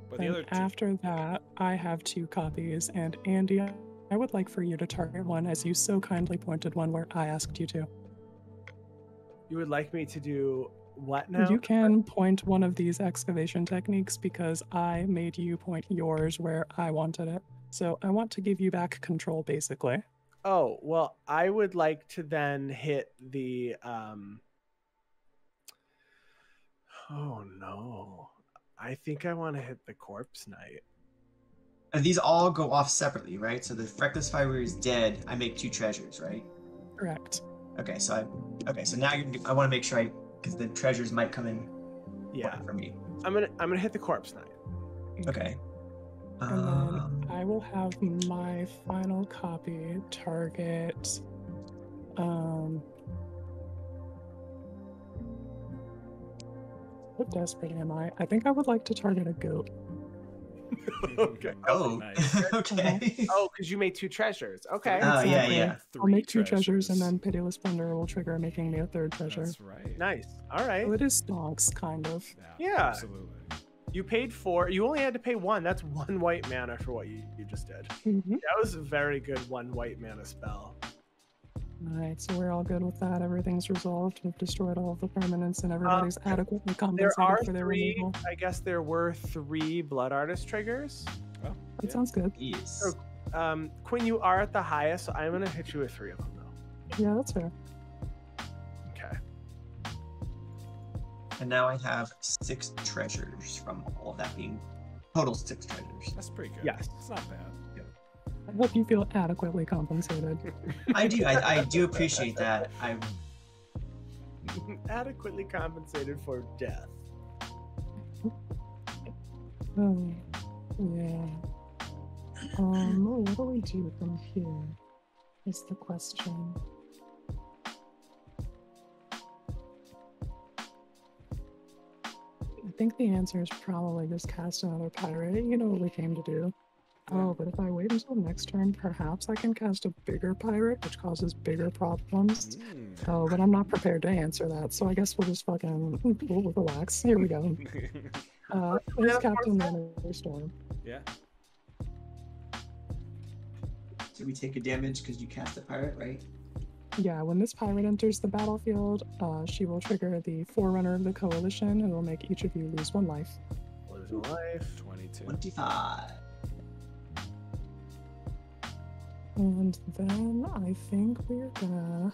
S3: But the
S1: And
S3: other two,
S1: after that, I have 2 copies, and Andy, I would like for you to target one, as you so kindly pointed one where I asked you to.
S2: You would like me to do what now?
S1: You can point one of these excavation techniques because I made you point yours where I wanted it. So I want to give you back control, basically.
S2: Oh, well, I would like to then hit the oh no. I think I want to hit the Corpse Knight.
S4: And these all go off separately, right? So the Reckless Fireweaver is dead. I make 2 treasures, right?
S1: Correct.
S4: Okay, so now I want to make sure because the treasures might come in
S2: Yeah.
S4: for me.
S2: I'm gonna hit the Corpse Knight.
S4: Okay.
S1: And then I will have my final copy target. How desperate am I? I think I would like to target a goat.
S2: Okay.
S4: Oh,
S3: Nice.
S4: okay.
S2: Oh, because you made 2 treasures. Okay.
S4: Oh, yeah,
S1: Exactly.
S4: yeah.
S1: I'll make 2 treasures, and then Pitiless Plunder will trigger, making me a 3rd treasure.
S3: That's right.
S2: Nice. All right.
S1: So it is stonks, kind of.
S2: Yeah.
S3: Absolutely.
S2: You paid 4. You only had to pay 1. That's 1 white mana for what you just did.
S1: Mhm.
S2: That was a very good 1 white mana spell.
S1: Alright, so we're all good with that. Everything's resolved. We've destroyed all of the permanents, and everybody's adequately
S2: There
S1: compensated
S2: are
S1: for their
S2: 3.
S1: removal.
S2: I guess there were 3 Blood Artist triggers.
S3: Oh,
S1: That sounds good.
S4: Yes.
S2: Quinn, you are at the highest, so I'm gonna hit you with 3 of them though.
S1: Yeah, that's fair.
S2: Okay.
S4: And now I have 6 treasures from all of that being total 6 treasures.
S3: That's pretty good.
S2: Yes.
S3: It's not bad.
S1: I hope you feel adequately compensated.
S4: I do. I do appreciate that.
S2: Adequately compensated for death.
S1: Oh, yeah. What do we do from here? Is the question. I think the answer is probably just cast another pirate. You know what we came to do. Oh, but if I wait until next turn, perhaps I can cast a bigger pirate, which causes bigger problems. Oh, but I'm not prepared to answer that, so I guess we'll just fucking we'll relax. Here we go. It's Captain Manor Storm.
S3: Yeah.
S4: So we take a damage because you cast a pirate, right?
S1: Yeah, when this pirate enters the battlefield, she will trigger the Forerunner of the Coalition and will make each of you lose 1 life.
S2: Lose a life.
S3: 22.
S4: 25.
S1: And then I think we're gonna.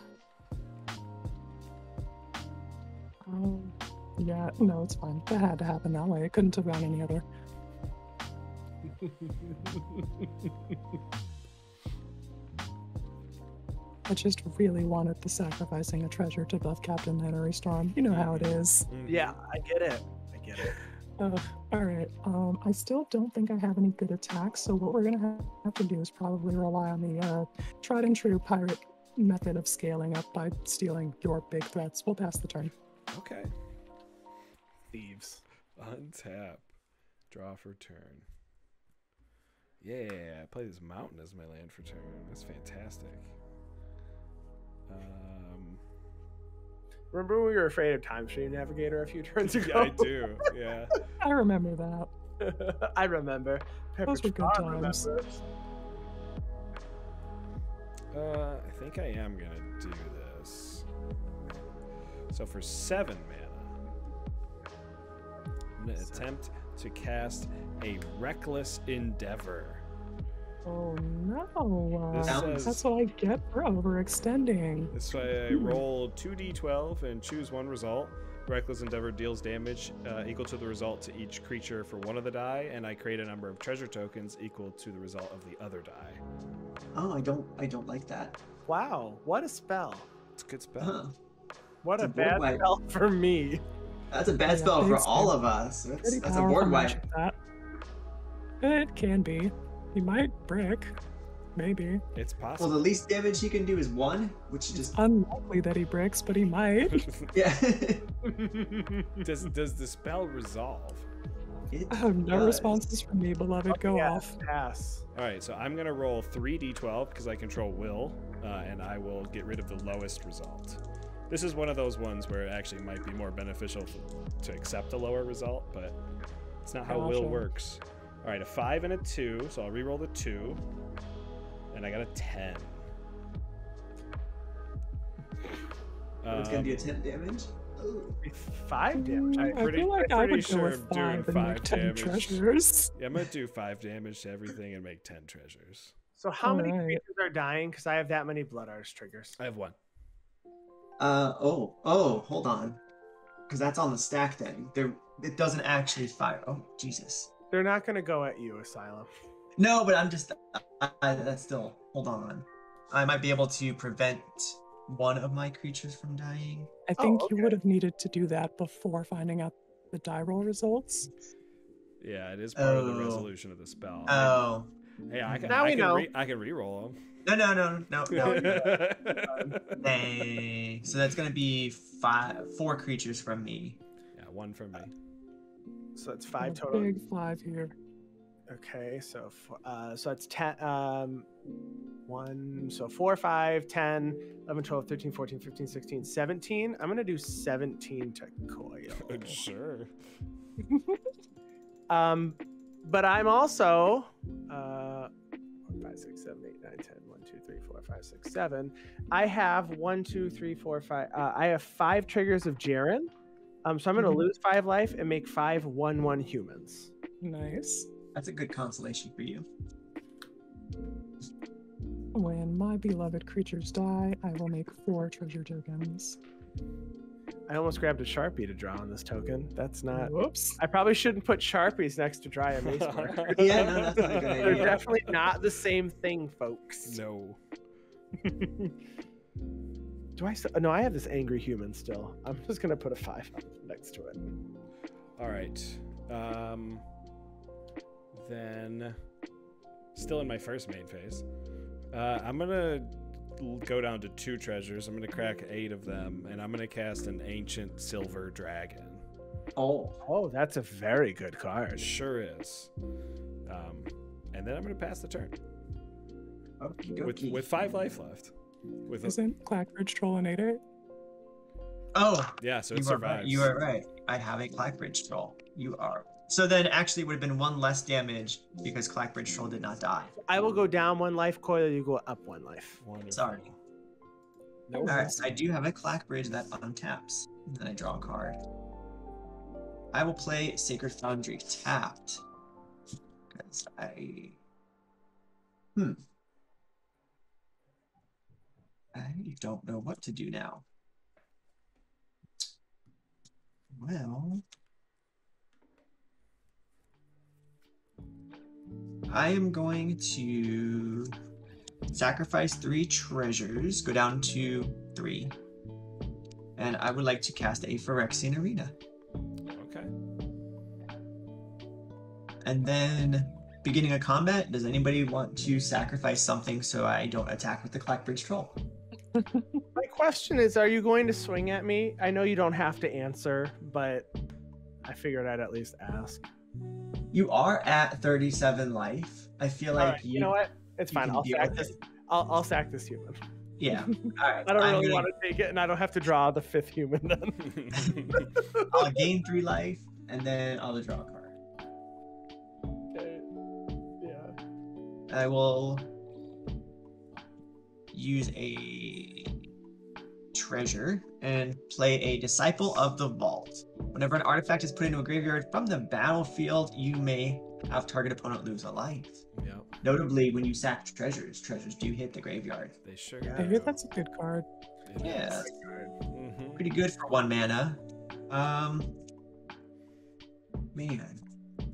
S1: Yeah, no, it's fine. That had to happen that way. It couldn't have gone any other. I just really wanted the sacrificing a treasure to buff Captain Nannery Storm. You know how it is.
S2: Yeah, I get it. I get it.
S1: Alright, I still don't think I have any good attacks, so what we're gonna have to do is probably rely on the tried and true pirate method of scaling up by stealing your big threats. We'll pass the turn.
S3: Okay.
S2: Thieves.
S3: Untap. Draw for turn. Yeah, play this mountain as my land for turn. That's fantastic.
S2: Remember when we were afraid of Time Stream Navigator a few turns ago?
S3: Yeah, I do. Yeah.
S1: I remember that.
S2: I remember.
S1: Those were good
S2: Pepper
S1: times.
S2: remembers.
S3: I think I am gonna do this. So for 7 mana, I'm gonna attempt to cast a Reckless Endeavor.
S1: Oh no!
S3: This says-
S1: That's what I get for overextending.
S3: This way I roll 2d12 and choose 1 result. Reckless Endeavor deals damage equal to the result to each creature for 1 of the die, and I create a number of treasure tokens equal to the result of the other die.
S4: Oh, I don't like that.
S2: Wow, what a spell.
S3: It's a good spell.
S4: Huh.
S2: What
S4: It's
S2: a
S4: a board
S2: bad
S4: wipe.
S2: spell for me.
S4: That's a bad
S1: Yeah,
S4: spell for
S1: big
S4: all
S1: spell.
S4: of us.
S1: Pretty
S4: That's a
S1: powerful
S4: board wipe.
S1: magic, that. It can be. He might brick. Maybe.
S3: It's
S4: Well,
S3: possible.
S4: the least damage he can do is 1, which is just
S1: Unlikely that he bricks, but he might.
S4: yeah.
S3: Does the spell resolve?
S4: It
S1: Oh, no
S4: does.
S1: responses from me, beloved. Go
S2: Yeah,
S1: off.
S2: Pass.
S3: All right, so I'm gonna roll 3d12 because I control Wyll, and I will get rid of the lowest result. This is one of those ones where it actually might be more beneficial to accept a lower result, but it's not how Wyll
S1: Gotcha.
S3: works. All right, a 5 and a 2, so I'll re-roll the 2, and I got a 10.
S4: It's gonna be a 10 damage. Ooh.
S2: 5 damage.
S1: I
S3: pretty-
S1: feel like
S3: I'm
S1: I
S3: pretty
S1: would
S3: sure
S1: go
S3: I'm
S1: with
S3: doing
S1: 5 and
S3: 5
S1: make 10
S3: damage.
S1: treasures.
S3: Yeah, I'm gonna do 5 damage to everything and make 10 treasures.
S2: So how many
S1: Alright.
S2: creatures are dying? Because I have that many Blood Arts triggers.
S3: I have 1.
S4: Hold on. Because that's on the stack then. It doesn't actually fire. Oh, Jesus.
S2: They're not going to go at you, Asylum.
S4: No, but I'm just. That's still. Hold on. I might be able to prevent one of my creatures from dying.
S1: I think
S2: okay.
S1: you would have needed to do that before finding out the die roll results.
S3: Yeah, it is part of the
S4: Oh.
S3: resolution of the spell.
S4: Oh.
S3: Hey, I can,
S2: Now
S3: I
S2: we
S3: can,
S2: know.
S3: I can re-roll them.
S4: No. Dang. So that's gonna be 4 creatures from me.
S3: Yeah, 1 from me.
S2: So it's 5
S1: A
S2: total.
S1: Big 5 here.
S2: Okay, so so it's 10, 1, so 4, 5, 10, 11, 12, 13, 14, 15, 16, 17. I'm going to do 17 to Coil.
S3: Sure.
S2: But I'm also 4, 5, 6, 7, 8, 9, 10, 1, 2, 3, 4, 5, 6, 7. I have 1, 2, 3, 4, 5. I have 5 triggers of Jerren. So I'm going to
S1: Mhm.
S2: lose 5 life and make 5 1/1 humans.
S1: Nice.
S4: That's a good consolation for you.
S1: When my beloved creatures die, I will make 4 treasure tokens.
S2: I almost grabbed a Sharpie to draw on this token. That's not.
S1: Whoops.
S2: I probably shouldn't put Sharpies next to dry erase markers.
S4: Yeah, no, that's not a good
S2: They're
S4: idea.
S2: definitely not the same thing, folks.
S3: No.
S2: Do I? No, I have this angry human still. I'm just gonna put a 5 up next to it.
S3: All right. Then, still in my first main phase, I'm gonna go down to 2 treasures. I'm gonna crack 8 of them, and I'm gonna cast an ancient silver dragon.
S2: Oh, that's a very good card.
S3: It sure is. And then I'm gonna pass the turn with 5 life left. With a,
S1: Isn't Clackbridge Troll an 8/8?
S4: Oh,
S3: yeah, so it
S4: you are right.
S3: survives.
S4: You are right. I have a Clackbridge Troll. You are. So then actually it would have been 1 less damage because Clackbridge Troll did not die.
S2: I will go down 1 life, Coil. You go up 1 life.
S3: Wonderful.
S4: Sorry.
S2: No
S4: Alright, so I do have a Clackbridge that untaps. And then I draw a card. I will play Sacred Foundry tapped. Because I don't know what to do now. Well, I am going to sacrifice 3 treasures, go down to 3, and I would like to cast a Phyrexian Arena.
S3: Okay.
S4: And then, beginning of combat, does anybody want to sacrifice something so I don't attack with the Clackbridge Troll?
S2: My question is, are you going to swing at me? I know you don't have to answer, but I figured I'd at least ask.
S4: You are at 37 life. I feel like
S2: Alright, you know what? It's
S4: you
S2: fine.
S4: can
S2: I'll
S4: deal
S2: sack
S4: with
S2: this.
S4: it.
S2: I'll sack this human.
S4: Yeah. All right.
S2: I don't
S4: I'm
S2: really
S4: gonna-
S2: want to take it, and I don't have to draw the 5th human then.
S4: I'll gain 3 life, and then I'll draw a card.
S2: Okay. Yeah.
S4: I will use a treasure and play a Disciple of the Vault. Whenever an artifact is put into a graveyard from the battlefield, you may have target opponent lose a life.
S3: Yep,
S4: Notably, when you sack treasures do hit the graveyard.
S3: they sure
S2: Yeah.
S1: I
S3: do.
S1: hear that's a good card.
S3: It
S4: Yeah.
S3: is. Mhm.
S4: Pretty good for 1 mana. Man,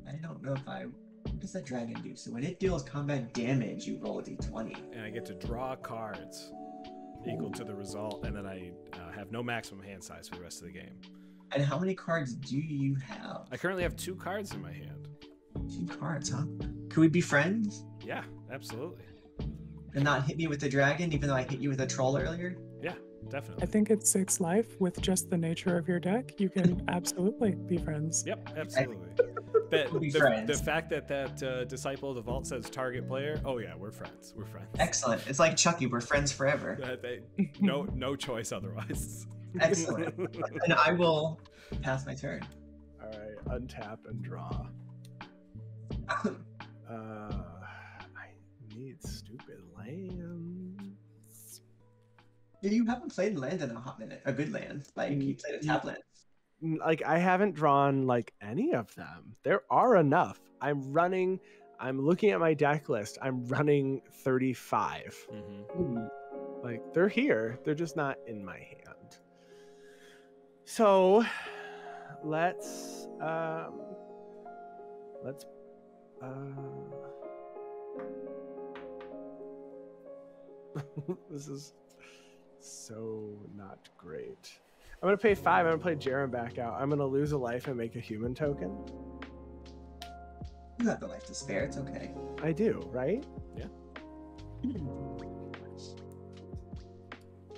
S4: I don't know if what does that dragon do? So when it deals combat damage, you roll a d20.
S3: And I get to draw cards. equal to the result, and then I have no maximum hand size for the rest of the game.
S4: And how many cards do you have?
S3: I currently have 2 cards in my hand.
S4: 2 cards, huh? Could we be friends?
S3: Yeah, absolutely.
S4: And not hit me with the dragon, even though I hit you with a troll earlier?
S3: Yeah, definitely.
S1: I think it's 6 life with just the nature of your deck. You can absolutely be friends.
S3: Yep, absolutely.
S4: We'll be
S3: The
S4: friends.
S3: fact that Disciple of the Vault says target player, oh yeah, we're friends. We're friends.
S4: Excellent. It's like Chucky, we're friends forever.
S3: No choice otherwise.
S4: Excellent. And I will pass my turn.
S2: All right, untap and draw. I need stupid lands.
S4: You haven't played land in a hot minute. A good land. Like, you played a tap land.
S2: Like, I haven't drawn like any of them. There are enough. I'm looking at my deck list. I'm running 35.
S3: Mm-hmm.
S2: Like, they're here. They're just not in my hand. So let's this is so not great. I'm gonna pay 5. I'm gonna play Jerren back out. I'm gonna lose a life and make a human token.
S4: You have the life to spare. It's okay.
S2: I do, right?
S3: Yeah.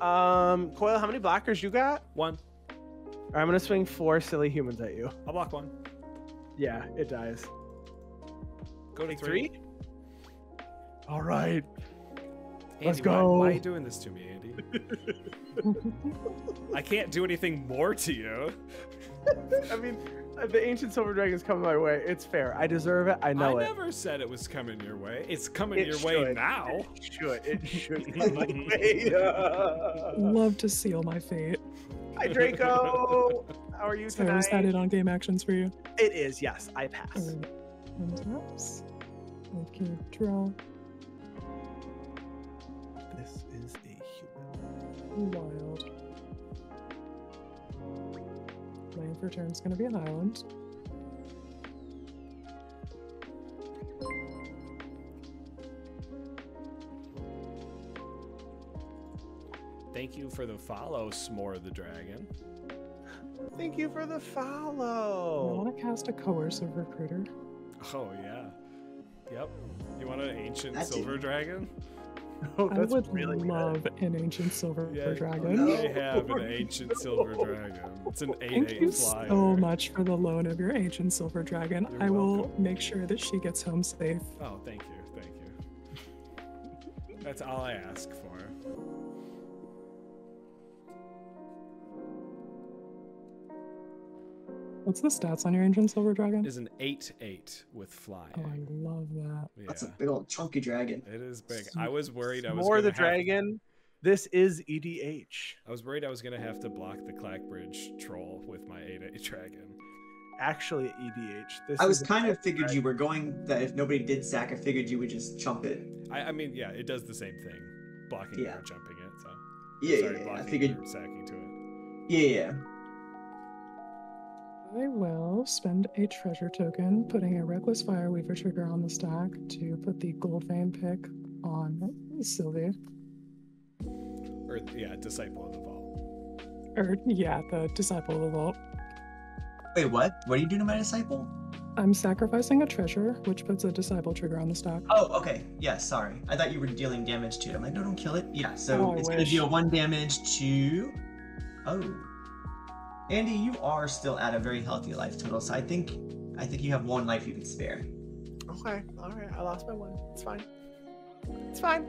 S2: Coil, how many blockers you got?
S3: 1.
S2: All right, I'm gonna swing 4 silly humans at you.
S3: I'll block 1.
S2: Yeah, it dies.
S3: Go to
S2: Take
S3: 3.
S2: 3? All right.
S3: Andy,
S2: Let's go.
S3: Why are you doing this to me, Andy? I can't do anything more to you.
S2: I mean, the ancient silver dragon's coming my way. It's fair. I deserve it. I know
S3: I
S2: it.
S3: never said it was coming your way. It's coming
S2: It
S3: your way
S2: should.
S3: now.
S2: It should come my way.
S1: Love to seal my fate.
S2: Hi, Draco. How are you
S1: So is that
S2: tonight?
S1: it on game actions for you?
S2: It is, yes. I pass.
S1: Taps. Okay, draw.
S2: This is a human.
S1: Wild. Land for turn is going to be an island.
S3: Thank you for the follow, S'more the Dragon.
S2: Thank you for the
S1: I
S2: follow.
S1: want to cast a coercive recruiter.
S3: Oh, yeah. Yep. You want an ancient
S4: That's
S3: silver dragon?
S2: Oh,
S1: I
S2: that's
S1: would
S2: really
S1: love an ancient silver
S3: Yeah,
S1: dragon.
S4: no.
S3: I have an ancient silver dragon. It's an
S1: Thank
S3: 8/8
S1: you
S3: flyer.
S1: so much for the loan of your ancient silver dragon.
S3: You're
S1: I will
S3: welcome.
S1: make sure that she gets home safe.
S3: Oh, thank you. Thank you. That's all I ask for.
S1: What's the stats on your ancient silver dragon?
S3: Is an 8/8 with flying.
S1: Oh, I love that.
S3: Yeah,
S4: That's a big old chunky dragon.
S3: it is big. I was worried I was
S2: More
S3: gonna
S2: the
S3: have-
S2: dragon. This is EDH.
S3: I was worried I was gonna have to block the Clackbridge troll with my 8/8 dragon.
S2: Actually, EDH. This
S4: I was
S2: is
S4: kind of figured you were going that if nobody did sack, I figured you would just chump it.
S3: I mean, yeah, it does the same thing, blocking
S4: Yeah.
S3: or jumping it. So
S4: Yeah,
S3: sorry,
S4: I
S3: blocking
S4: figured.
S3: or sacking to it.
S4: Yeah.
S1: I will spend a treasure token, putting a Reckless Fireweaver trigger on the stack to put the Gold Vein pick on Sylvie.
S3: Or yeah, Disciple of the Vault.
S1: Or, yeah, the Disciple of the Vault.
S4: Wait, what? What are you doing to my disciple?
S1: I'm sacrificing a treasure, which puts a Disciple trigger on the stack.
S4: Oh, okay. Yeah, sorry. I thought you were dealing damage to it. I'm like, no, don't kill it. Yeah, so
S1: Oh, I
S4: it's going to
S1: wish.
S4: deal 1 damage to. Oh. Andy, you are still at a very healthy life total, so I think you have 1 life you can spare.
S2: Okay. All right. I lost my 1. It's fine. It's fine.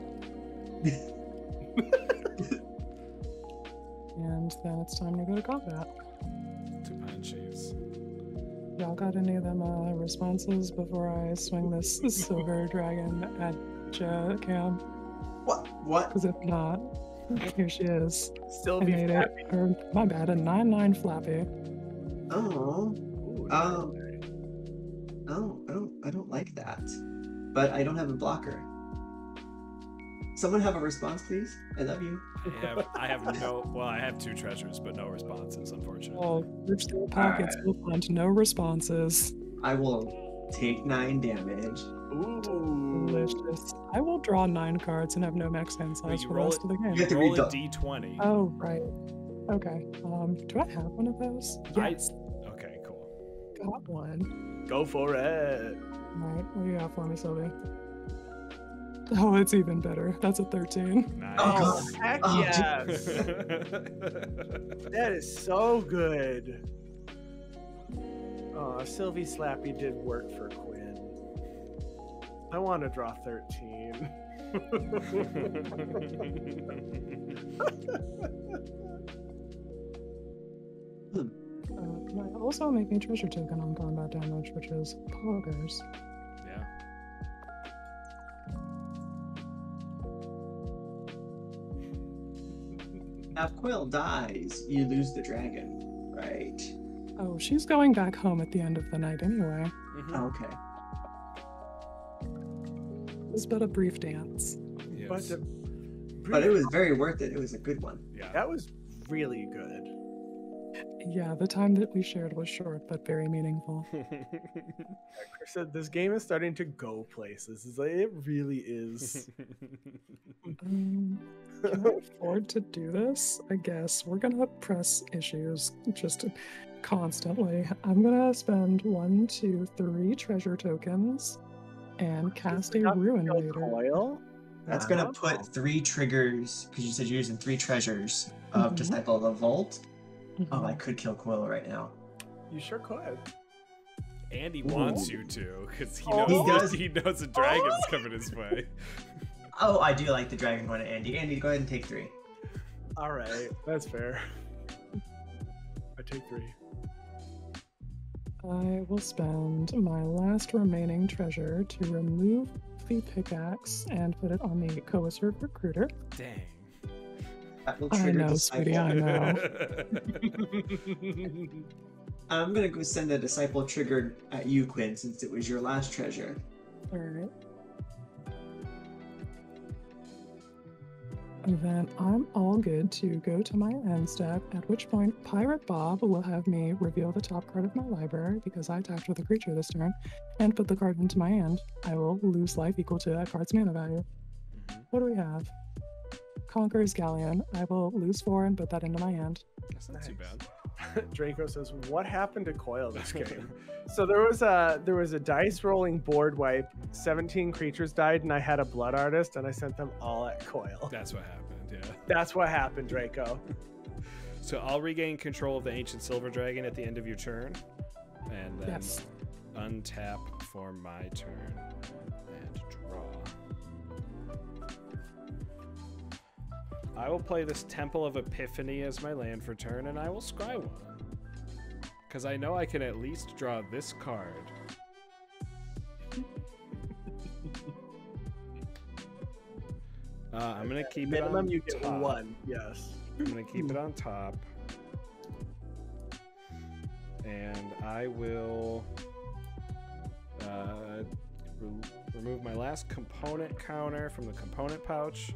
S1: And then it's time to go to combat.
S3: 2 punchies.
S1: Y'all got any of them responses before I swing this silver dragon at ya, Cam?
S4: What?
S1: Because if not, here she is.
S2: Still
S1: I
S2: be
S1: made
S2: happy.
S1: it. Or, my bad, a 9/9 flappy.
S4: Oh.
S2: Ooh,
S4: Oh. Oh, I don't like that. But I don't have a blocker. Someone have a response, please? I love you.
S3: I have 2 treasures, but no responses, unfortunately.
S1: Oh, search their pockets, will find no responses.
S4: I will take 9 damage.
S2: Ooh.
S1: Delicious. I will draw 9 cards and have no max hand
S3: Wait,
S1: size
S3: you
S1: for the
S3: roll
S1: rest of the game.
S4: You have to
S3: Roll
S4: read
S3: a
S4: the-
S3: d20.
S1: Oh, right. Okay. Do I have one of those? Yes.
S3: Okay, cool.
S1: Got one.
S2: Go for it.
S1: All right. What do you got for me, Sylvie? Oh, it's even better. That's a 13.
S3: Nice.
S2: Oh, heck
S4: Oh,
S2: yes. That is so good. Oh, Sylvie Slappy did work for Quinn. I want to draw 13.
S1: Can I also make a treasure token on combat damage, which is poggers.
S3: Yeah.
S4: Now, if Quill dies, you lose the dragon, right?
S1: Oh, she's going back home at the end of the night anyway.
S3: Mhm.
S4: Okay.
S1: It's but a brief dance.
S3: Yes.
S4: But it was very worth it. It was a good one.
S3: Yeah.
S2: That was really good.
S1: Yeah, the time that we shared was short, but very meaningful.
S2: Like Chris said, this game is starting to go places. It's like, it really is.
S1: Can I afford to do this? I guess we're gonna press issues just constantly. I'm gonna spend 1, 2, 3 treasure tokens and cast a ruin later.
S2: Coil?
S4: That's
S2: Wow.
S4: gonna put 3 triggers, because you said you're using 3 treasures of
S1: Mhm.
S4: Disciple of the Vault.
S1: Mhm.
S4: Oh, I could kill Quill right now.
S2: You sure could.
S3: Andy wants you to, because he
S2: Oh.
S3: knows
S4: He
S3: he knows the dragon's coming his way.
S4: Oh, I do like the dragon going to Andy. Andy, go ahead and take 3.
S2: All right, that's fair. I take 3.
S1: I will spend my last remaining treasure to remove the pickaxe and put it on the co-assert recruiter.
S3: Dang.
S4: That will
S1: I
S4: trigger
S1: know,
S4: Disciple.
S1: sweetie, I know.
S4: I'm gonna go send a Disciple triggered at you, Quinn, since it was your last treasure.
S1: Alright. Then I'm all good to go to my end step, at which point Pirate Bob will have me reveal the top card of my library because I attacked with a creature this turn, and put the card into my hand. I will lose life equal to that card's mana value. What do we have? Conqueror's Galleon. I will lose 4 and put that into my hand.
S3: That's not too bad.
S2: Draco says, "What happened to Coil this game?" So there was a dice rolling board wipe. 17 creatures died, and I had a blood artist, and I sent them all at Coil.
S3: That's what happened, yeah.
S2: That's what happened, Draco.
S3: So I'll regain control of the ancient silver dragon at the end of your turn, and then
S1: Yes.
S3: untap for my turn and draw. I will play this Temple of Epiphany as my land for turn, and I will scry one. Because I know I can at least draw this card. I'm going to keep it
S2: Minimum
S3: on
S2: you get
S3: top.
S2: 1. Yes.
S3: I'm going to keep it on top. And I will remove my last component counter from the component pouch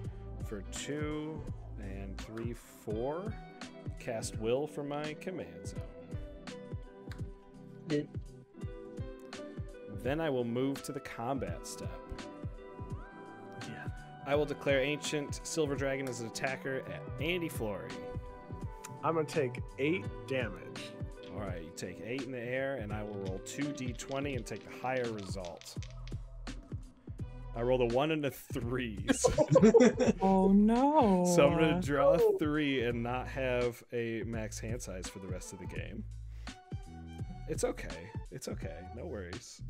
S3: for 2 and 3, 4. Cast Wyll for my command zone. Then I will move to the combat step.
S2: Yeah.
S3: I will declare Ancient Silver Dragon as an attacker at Andy Flory.
S2: I'm gonna take 8 damage.
S3: All right, you take 8 in the air, and I will roll 2d20 and take the higher result. I rolled a 1 and a 3.
S1: Oh no.
S3: So I'm going to draw 3 and not have a max hand size for the rest of the game. It's okay. It's okay. No worries.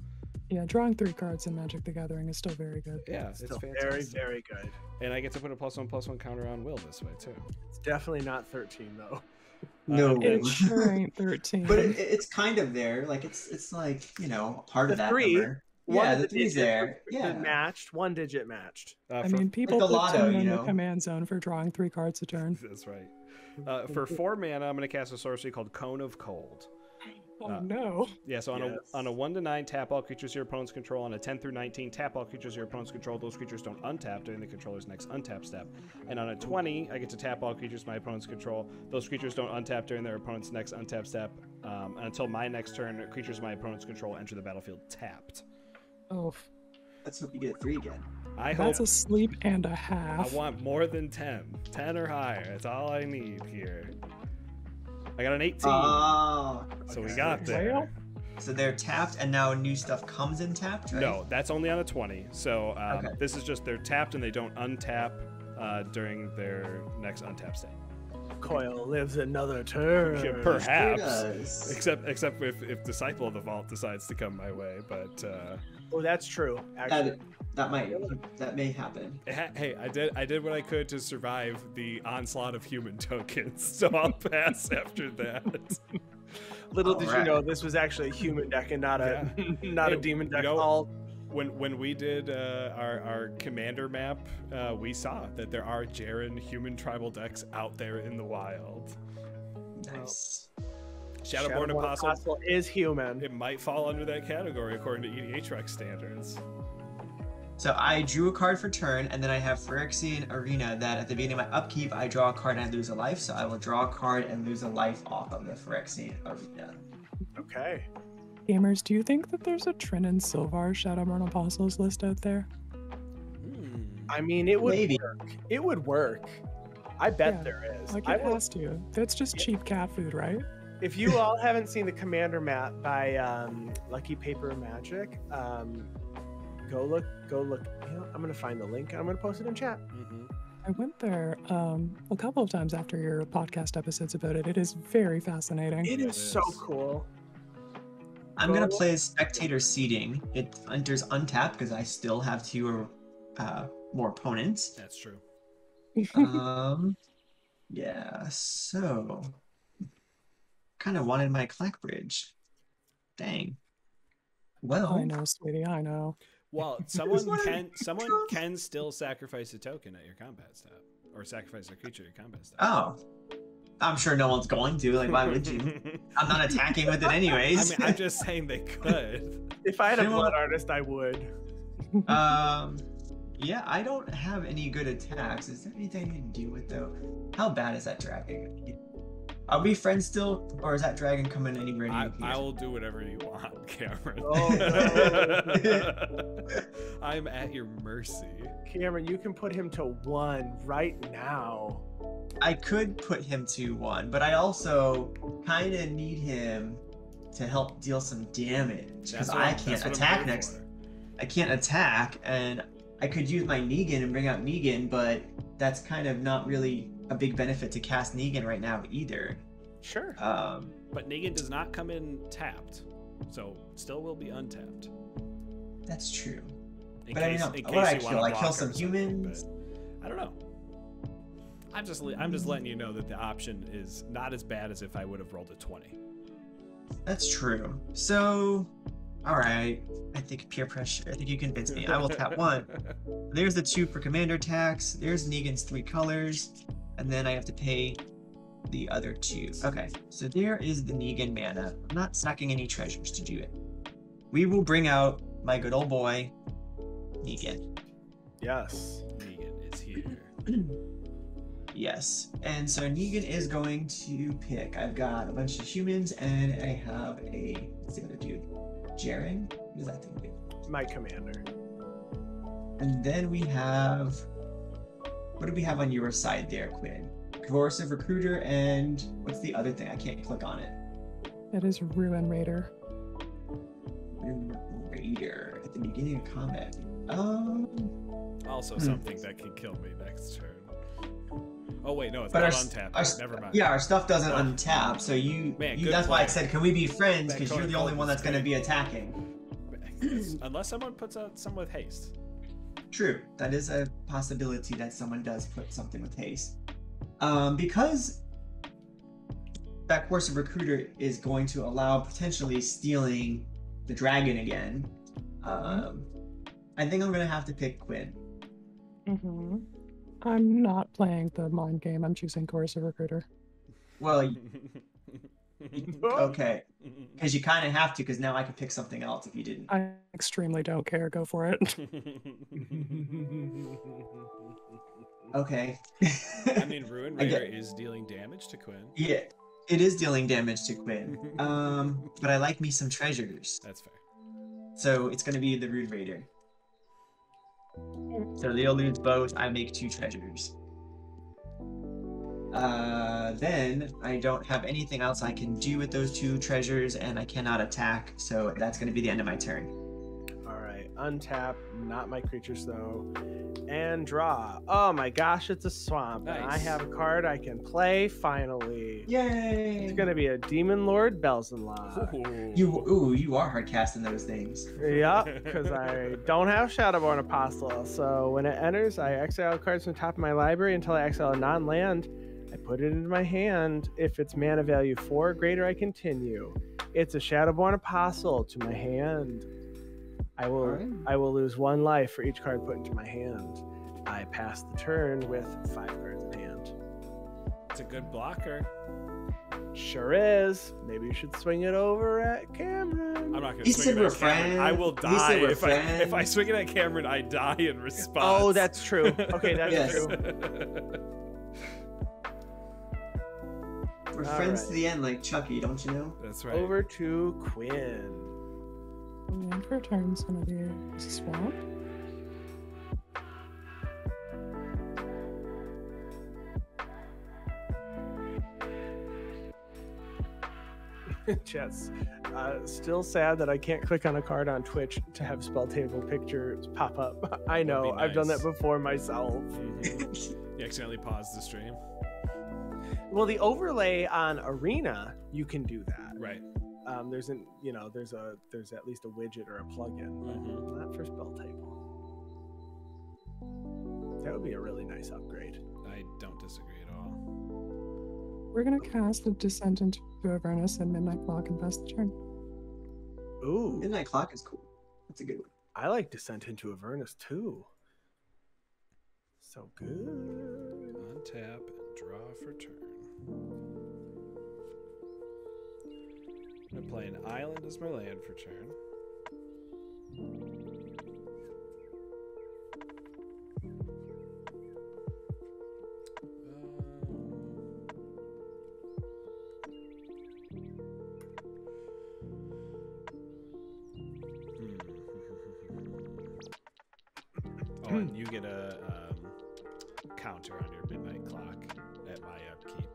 S1: Yeah, drawing 3 cards in Magic the Gathering is still very good.
S3: Yeah, it's
S2: Still
S3: fantastic.
S2: very, very good.
S3: And I get to put a +1/+1 counter on Wyll this way, too.
S2: It's definitely not 13 though.
S4: No.
S1: It sure ain't 13.
S4: But it's kind of there. Like it's like, part
S2: The
S4: of that
S2: 3,
S4: number.
S2: One
S4: Yeah,
S2: of
S4: the 3's
S2: digits
S4: there.
S2: was
S4: Yeah.
S2: matched. 1 digit matched.
S1: I
S3: For-
S1: mean, people
S4: the
S1: put
S4: lotto,
S1: 10 in
S4: you
S1: the
S4: know.
S1: command zone for drawing 3 cards a turn.
S3: That's right. For 4 mana, I'm going to cast a sorcery called Cone of Cold.
S1: Oh no.
S3: Yeah, so
S2: Yes.
S3: on a 1 to 9, tap all creatures your opponent's control. On a 10 through 19, tap all creatures your opponent's control. Those creatures don't untap during the controller's next untap step. And on a 20, I get to tap all creatures my opponent's control. Those creatures don't untap during their opponent's next untap step. Until my next turn, creatures my opponent's control enter the battlefield tapped.
S1: Oh,
S4: Let's hope you get a 3 again.
S3: I hope.
S1: That's a sleep and a
S3: I
S1: half.
S3: want more than 10. 10 or higher. That's all I need here. I got an 18.
S4: Oh.
S3: So we
S2: okay.
S3: got there.
S1: Well,
S4: So they're tapped, and now new stuff comes in tapped, right?
S3: No, that's only on a 20. So
S4: Okay.
S3: this is just they're tapped and they don't untap during their next untap step.
S2: Coil lives another turn.
S3: Yeah, perhaps.
S4: does.
S3: Except if Disciple of the Vault decides to come my way, but
S2: Oh, that's true. Actually,
S4: That may happen.
S3: hey, I did what I could to survive the onslaught of human tokens, so I'll pass after that.
S2: little did you
S4: Alright.
S2: know this was actually a human deck and not a not a
S3: Hey,
S2: demon deck.
S3: you know,
S2: All
S3: When we did our commander map, we saw that there are Jerren human tribal decks out there in the wild.
S4: Nice.
S3: Shadowborn Apostle,
S2: is human.
S3: it might fall under that category according to EDHREC standards.
S4: So I drew a card for turn, and then I have Phyrexian Arena that at the beginning of my upkeep, I draw a card and I lose a life. So I will draw a card and lose a life off of the Phyrexian Arena.
S2: Okay.
S1: gamers, do you think that there's a Trin and Sylvar Shadowborn Apostles list out there?
S2: I mean, it would
S4: Maybe.
S2: work. It would work. I bet
S1: Yeah,
S2: there is.
S1: Like
S2: I
S1: it
S2: will,
S1: has to. That's just cheap cat food, right?
S2: if you all haven't seen the commander map by Lucky Paper Magic, go look. You know, I'm gonna find the link. I'm gonna post it in chat.
S1: I went there a couple of times after your podcast episodes about it. It is very fascinating.
S2: It is so
S3: is.
S2: cool.
S4: I'm gonna play as spectator seeding. It enters untapped because I still have 2 or more opponents.
S3: That's true.
S4: Yeah. So, kind of wanted my Clack Bridge. Dang. Well,
S1: I know, sweetie, I know.
S3: Well, someone can still sacrifice a token at your combat step, or sacrifice a creature at your combat step.
S4: Oh, I'm sure no one's going to. Like, why would you? I'm not attacking with it
S3: I
S4: anyways.
S3: mean, I'm just saying they could.
S2: If I had a
S4: You know
S2: blood
S4: what?
S2: artist, I would.
S4: Yeah, I don't have any good attacks. Is there anything I can deal with though? How bad is that dragon? Are we friends still, or is that dragon coming anywhere near
S3: I
S4: here?
S3: will do whatever you want, Cameron.
S2: Oh,
S3: I'm at your mercy.
S2: Cameron, you can put him to 1 right now.
S4: I could put him to 1, but I also kind of need him to help deal some damage because I can't attack next. I can't attack, and I could use my Negan and bring out Negan, but that's kind of not really a big benefit to cast Negan right now either.
S2: Sure.
S3: But Negan does not come in tapped, so it still will be untapped.
S4: That's true.
S3: In
S4: But I
S3: case,
S4: mean,
S3: in
S4: what
S3: case
S4: I
S3: you
S4: kill?
S3: want
S4: I
S3: to
S4: kill
S3: block
S4: some
S3: or something,
S4: humans?
S3: but I don't know. I'm just letting you know that the option is not as bad as if I would have rolled a 20.
S4: That's true. So, all right. I think peer pressure. I think you convinced me. I will tap 1. There's the 2 for commander attacks. There's Negan's 3 colors. And then I have to pay the other 2. Okay, so there is the Negan mana. I'm not sacking any treasures to do it. We will bring out my good old boy, Negan.
S2: Yes.
S3: Negan is here.
S4: Yes, and so Negan is going to pick. I've got a bunch of humans, and I have a, what's the other dude? Jerren? What does that thing do?
S2: My commander.
S4: And then we have, what do we have on your side there, Quinn? Coercive Recruiter, and what's the other thing? I can't click on it.
S1: It is Ruin Raider.
S4: Raider at the beginning of combat.
S3: Also something that can kill me next turn. Oh wait, no, it's
S4: But
S3: not
S4: our-
S3: untapped. Never mind.
S4: Yeah, our stuff doesn't untap, so you.
S3: Man,
S4: you
S3: good
S4: that's why I
S3: play.
S4: said, can we be friends?
S3: That
S4: Because you're
S3: code
S4: the only
S3: called
S4: one that's going to
S3: mistake.
S4: be attacking.
S3: Unless someone puts out some with haste.
S4: True, that is a possibility that someone does put something with haste. Because that Course of Recruiter is going to allow potentially stealing the dragon again. I think I'm going to have to pick Quinn.
S1: I'm not playing the mind game. I'm choosing Coercive Recruiter.
S4: Well, okay. Because you kind of have to, because now I could pick something else if you didn't.
S1: I extremely don't care. Go for it.
S4: Okay.
S3: I mean, Ruin Raider is dealing damage to Quinn.
S4: Yeah, it is dealing damage to Quinn. But I like me some treasures.
S3: That's fair.
S4: So it's going to be the Rude Raider. So Leo lose both. I make 2 treasures. Then I don't have anything else I can do with those 2 treasures, and I cannot attack. So that's going to be the end of my turn.
S2: All right, untap, not my creatures though, and draw. Oh my gosh, it's a swamp.
S3: Nice.
S2: And I have a card I can play finally.
S4: Yay!
S2: It's gonna be a Demon Lord Belzenlock.
S4: You are hard casting those things.
S2: Yep, because I don't have Shadowborn Apostle. So when it enters, I exile cards from the top of my library until I exile a non-land. I put it into my hand. If it's mana value 4 or greater, I continue. It's a Shadowborn Apostle to my hand. I will lose 1 life for each card put into my hand. I pass the turn with 5 cards in hand.
S3: It's a good blocker.
S2: Sure is. Maybe you should swing it over at Cameron.
S3: I'm not going
S4: He
S3: to
S4: said
S3: swing it
S4: we're
S3: at Cameron.
S4: friends.
S3: I will
S4: He
S3: die
S4: said we're
S3: if I
S4: friends.
S3: swing it at Cameron. I die in response.
S2: Oh, that's true. Okay, that's
S4: Yes.
S2: true.
S4: We're
S2: All
S4: friends
S2: right.
S4: to the end, like Chucky, don't you know?
S3: That's right.
S2: Over to Quinn.
S1: And for turn's gonna be swamp.
S2: Chat's still sad that I can't click on a card on Twitch to have spell table pictures pop up. I know,
S3: Would be
S2: I've done
S3: nice.
S2: that before myself.
S3: You accidentally paused the stream.
S2: Well, the overlay on Arena, you can do that.
S3: Right.
S2: There's at least a widget or a plugin, but not for spell table. That would be a really nice upgrade.
S3: I don't disagree at all.
S1: We're gonna cast the Descent into Avernus and Midnight Clock and pass the turn.
S2: Ooh,
S4: Midnight Clock is cool. That's a good one.
S2: I like Descent into Avernus too. So good.
S3: Untap and draw for turn. I'm gonna play an island as my land for turn. Oh, and you get a counter on your midnight clock at my upkeep.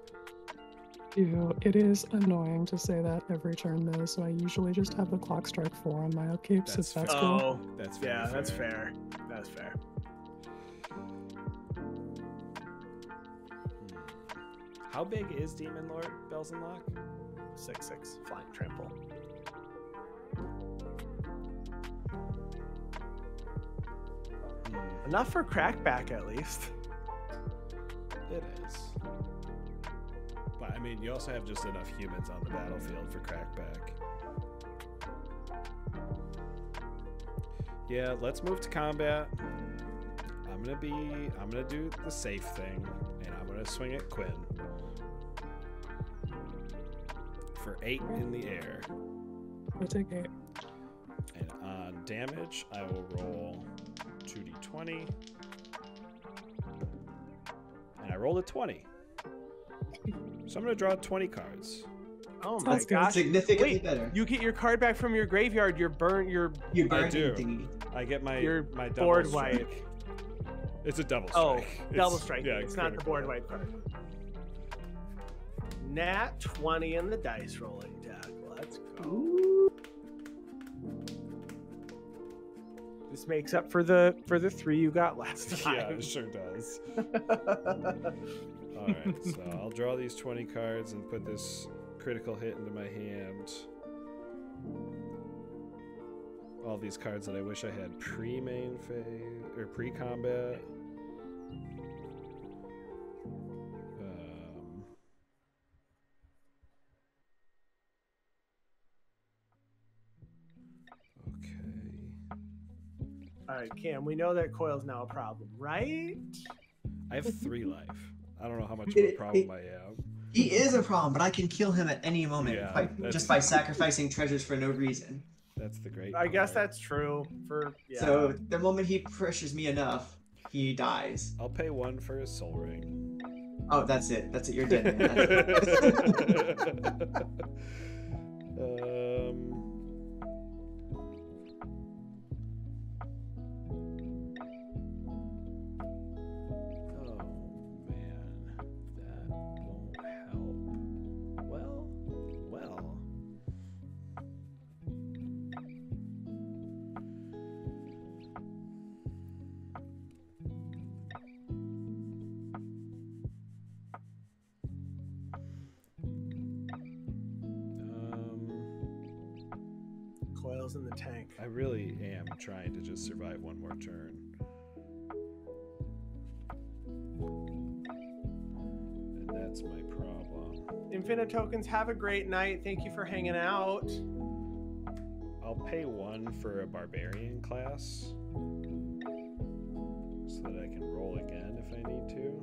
S1: It is annoying to say that every turn though, so I usually just have the clock strike 4 on my upkeep, so
S3: That's
S1: that's
S3: fair.
S1: cool.
S2: Oh,
S3: That's very
S2: yeah, that's
S3: fair.
S2: fair. That's fair.
S3: How big is Demon Lord Belzenlock?
S2: 6/6 flying trample. Enough for crackback, at least.
S3: It is. But I mean, you also have just enough humans on the battlefield for crackback. Yeah, let's move to combat. I'm gonna do the safe thing, and I'm gonna swing at Quinn for 8 in the air.
S1: I take 8.
S3: And on damage, I will roll 2d20. And I rolled a 20. So I'm going to draw 20 cards.
S2: Oh my
S1: Sounds good.
S2: gosh!
S4: Significantly
S2: Wait,
S4: better.
S2: you get your card back from your graveyard. You're burnt.
S4: You
S3: I
S4: burn
S3: do.
S4: thingy.
S3: I get my
S2: You're
S3: my double
S2: board
S3: strike.
S2: wipe.
S3: It's a double
S2: Oh,
S3: strike.
S2: double strike.
S3: Yeah,
S2: It's not the
S3: critical.
S2: board wipe card. Nat 20 in the dice rolling deck. Let's go. This makes up for the 3 you got last time.
S3: Yeah, it sure does. All right, so I'll draw these 20 cards and put this critical hit into my hand. All these cards that I wish I had pre-main phase or pre-combat. Okay.
S2: All right, Cam, we know that Coil's now a problem, right?
S3: I have 3 life. I don't know how much of a problem I have.
S4: He is a problem, but I can kill him at any moment
S3: Yeah,
S4: just
S3: that's-
S4: by sacrificing treasures for no reason.
S3: That's the great
S2: I guess
S3: part.
S2: that's true. Yeah.
S4: So the moment he pressures me enough, he dies.
S3: I'll pay 1 for his soul ring.
S4: Oh, that's it. That's it. You're dead, man.
S2: oil's in the tank.
S3: I really am trying to just survive one more turn. And that's my problem.
S2: Infinite tokens, have a great night. Thank you for hanging out.
S3: I'll pay 1 for a barbarian class so that I can roll again if I need to.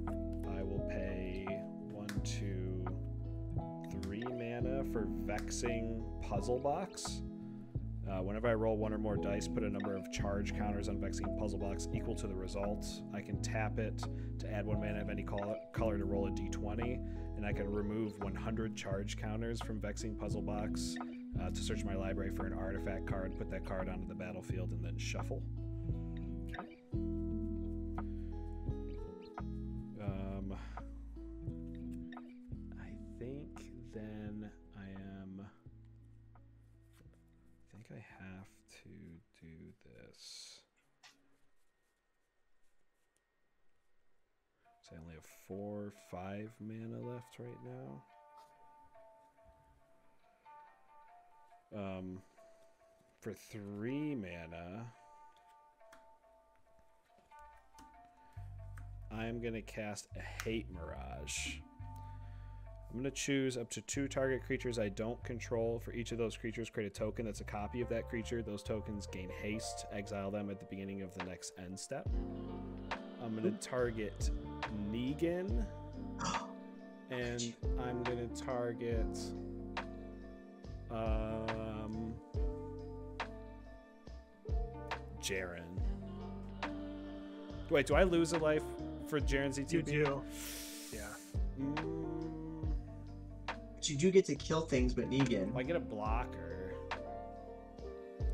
S3: And I will pay 1, 2, 3 mana for Vexing Puzzle Box. Whenever I roll 1 or more dice, put a number of charge counters on Vexing Puzzle Box equal to the result. I can tap it to add 1 mana of any color to roll a d20, and I can remove 100 charge counters from Vexing Puzzle Box to search my library for an artifact card, put that card onto the battlefield, and then shuffle. I think then I have to do this. So I only have 4, 5 mana left right now. For 3 mana, I'm gonna cast a Hate Mirage. I'm going to choose up to 2 target creatures I don't control. For each of those creatures, create a token that's a copy of that creature. Those tokens gain haste. Exile them at the beginning of the next end step. I'm going to target Negan. And I'm going to target... Jerren. Wait, do I lose a life for Jerren's ETB?
S2: You do. Yeah.
S4: But you do get to kill things, but Negan.
S3: I get a blocker.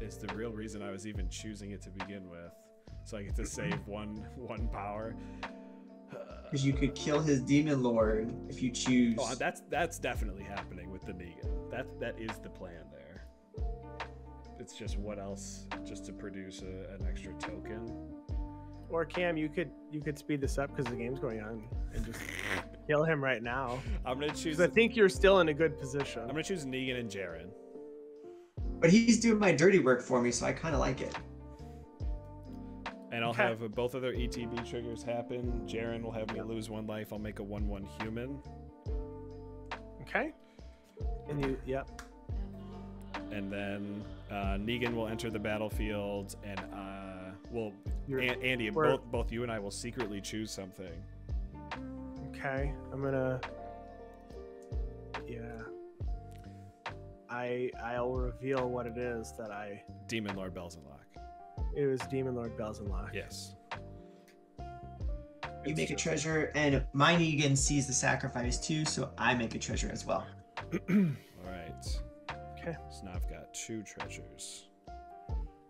S3: Is the real reason I was even choosing it to begin with, so I get to save one power.
S4: Because you could kill his demon lord if you choose.
S3: Oh, that's definitely happening with the Negan. That is the plan there. It's just what else, just to produce an extra token.
S2: Or Cam, you could speed this up because the game's going on and just kill him right now.
S3: I'm gonna choose.
S2: I think you're still in a good position.
S3: I'm gonna choose Negan and Jerren.
S4: But he's doing my dirty work for me, so I kind of like it.
S3: And I'll have both of their ETB triggers happen. Jerren will have me lose 1 life. I'll make a 1/1 human.
S2: Okay. And you, yep.
S3: And then Negan will enter the battlefield, and Andy, both you and I will secretly choose something.
S2: Okay, I'm gonna. Yeah. I'll reveal what it is that I.
S3: Demon Lord Belzenlock.
S2: It was Demon Lord Belzenlock.
S3: Yes.
S4: You make a treasure, and my Negan sees the sacrifice too, so I make a treasure as well.
S3: All right.
S2: Okay.
S3: So now I've got 2 treasures.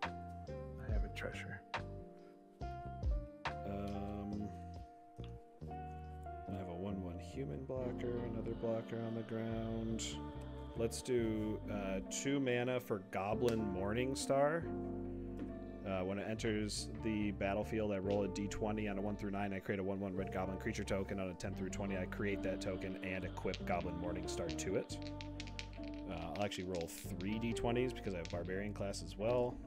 S2: I have a treasure.
S3: I have a 1/1 human blocker, another blocker on the ground. Let's do 2 mana for Goblin Morningstar. When it enters the battlefield, I roll a d20 on a 1 through 9. I create a 1/1 red goblin creature token. On a 10 through 20, I create that token and equip Goblin Morningstar to it. I'll actually roll 3 d20s because I have Barbarian class as well.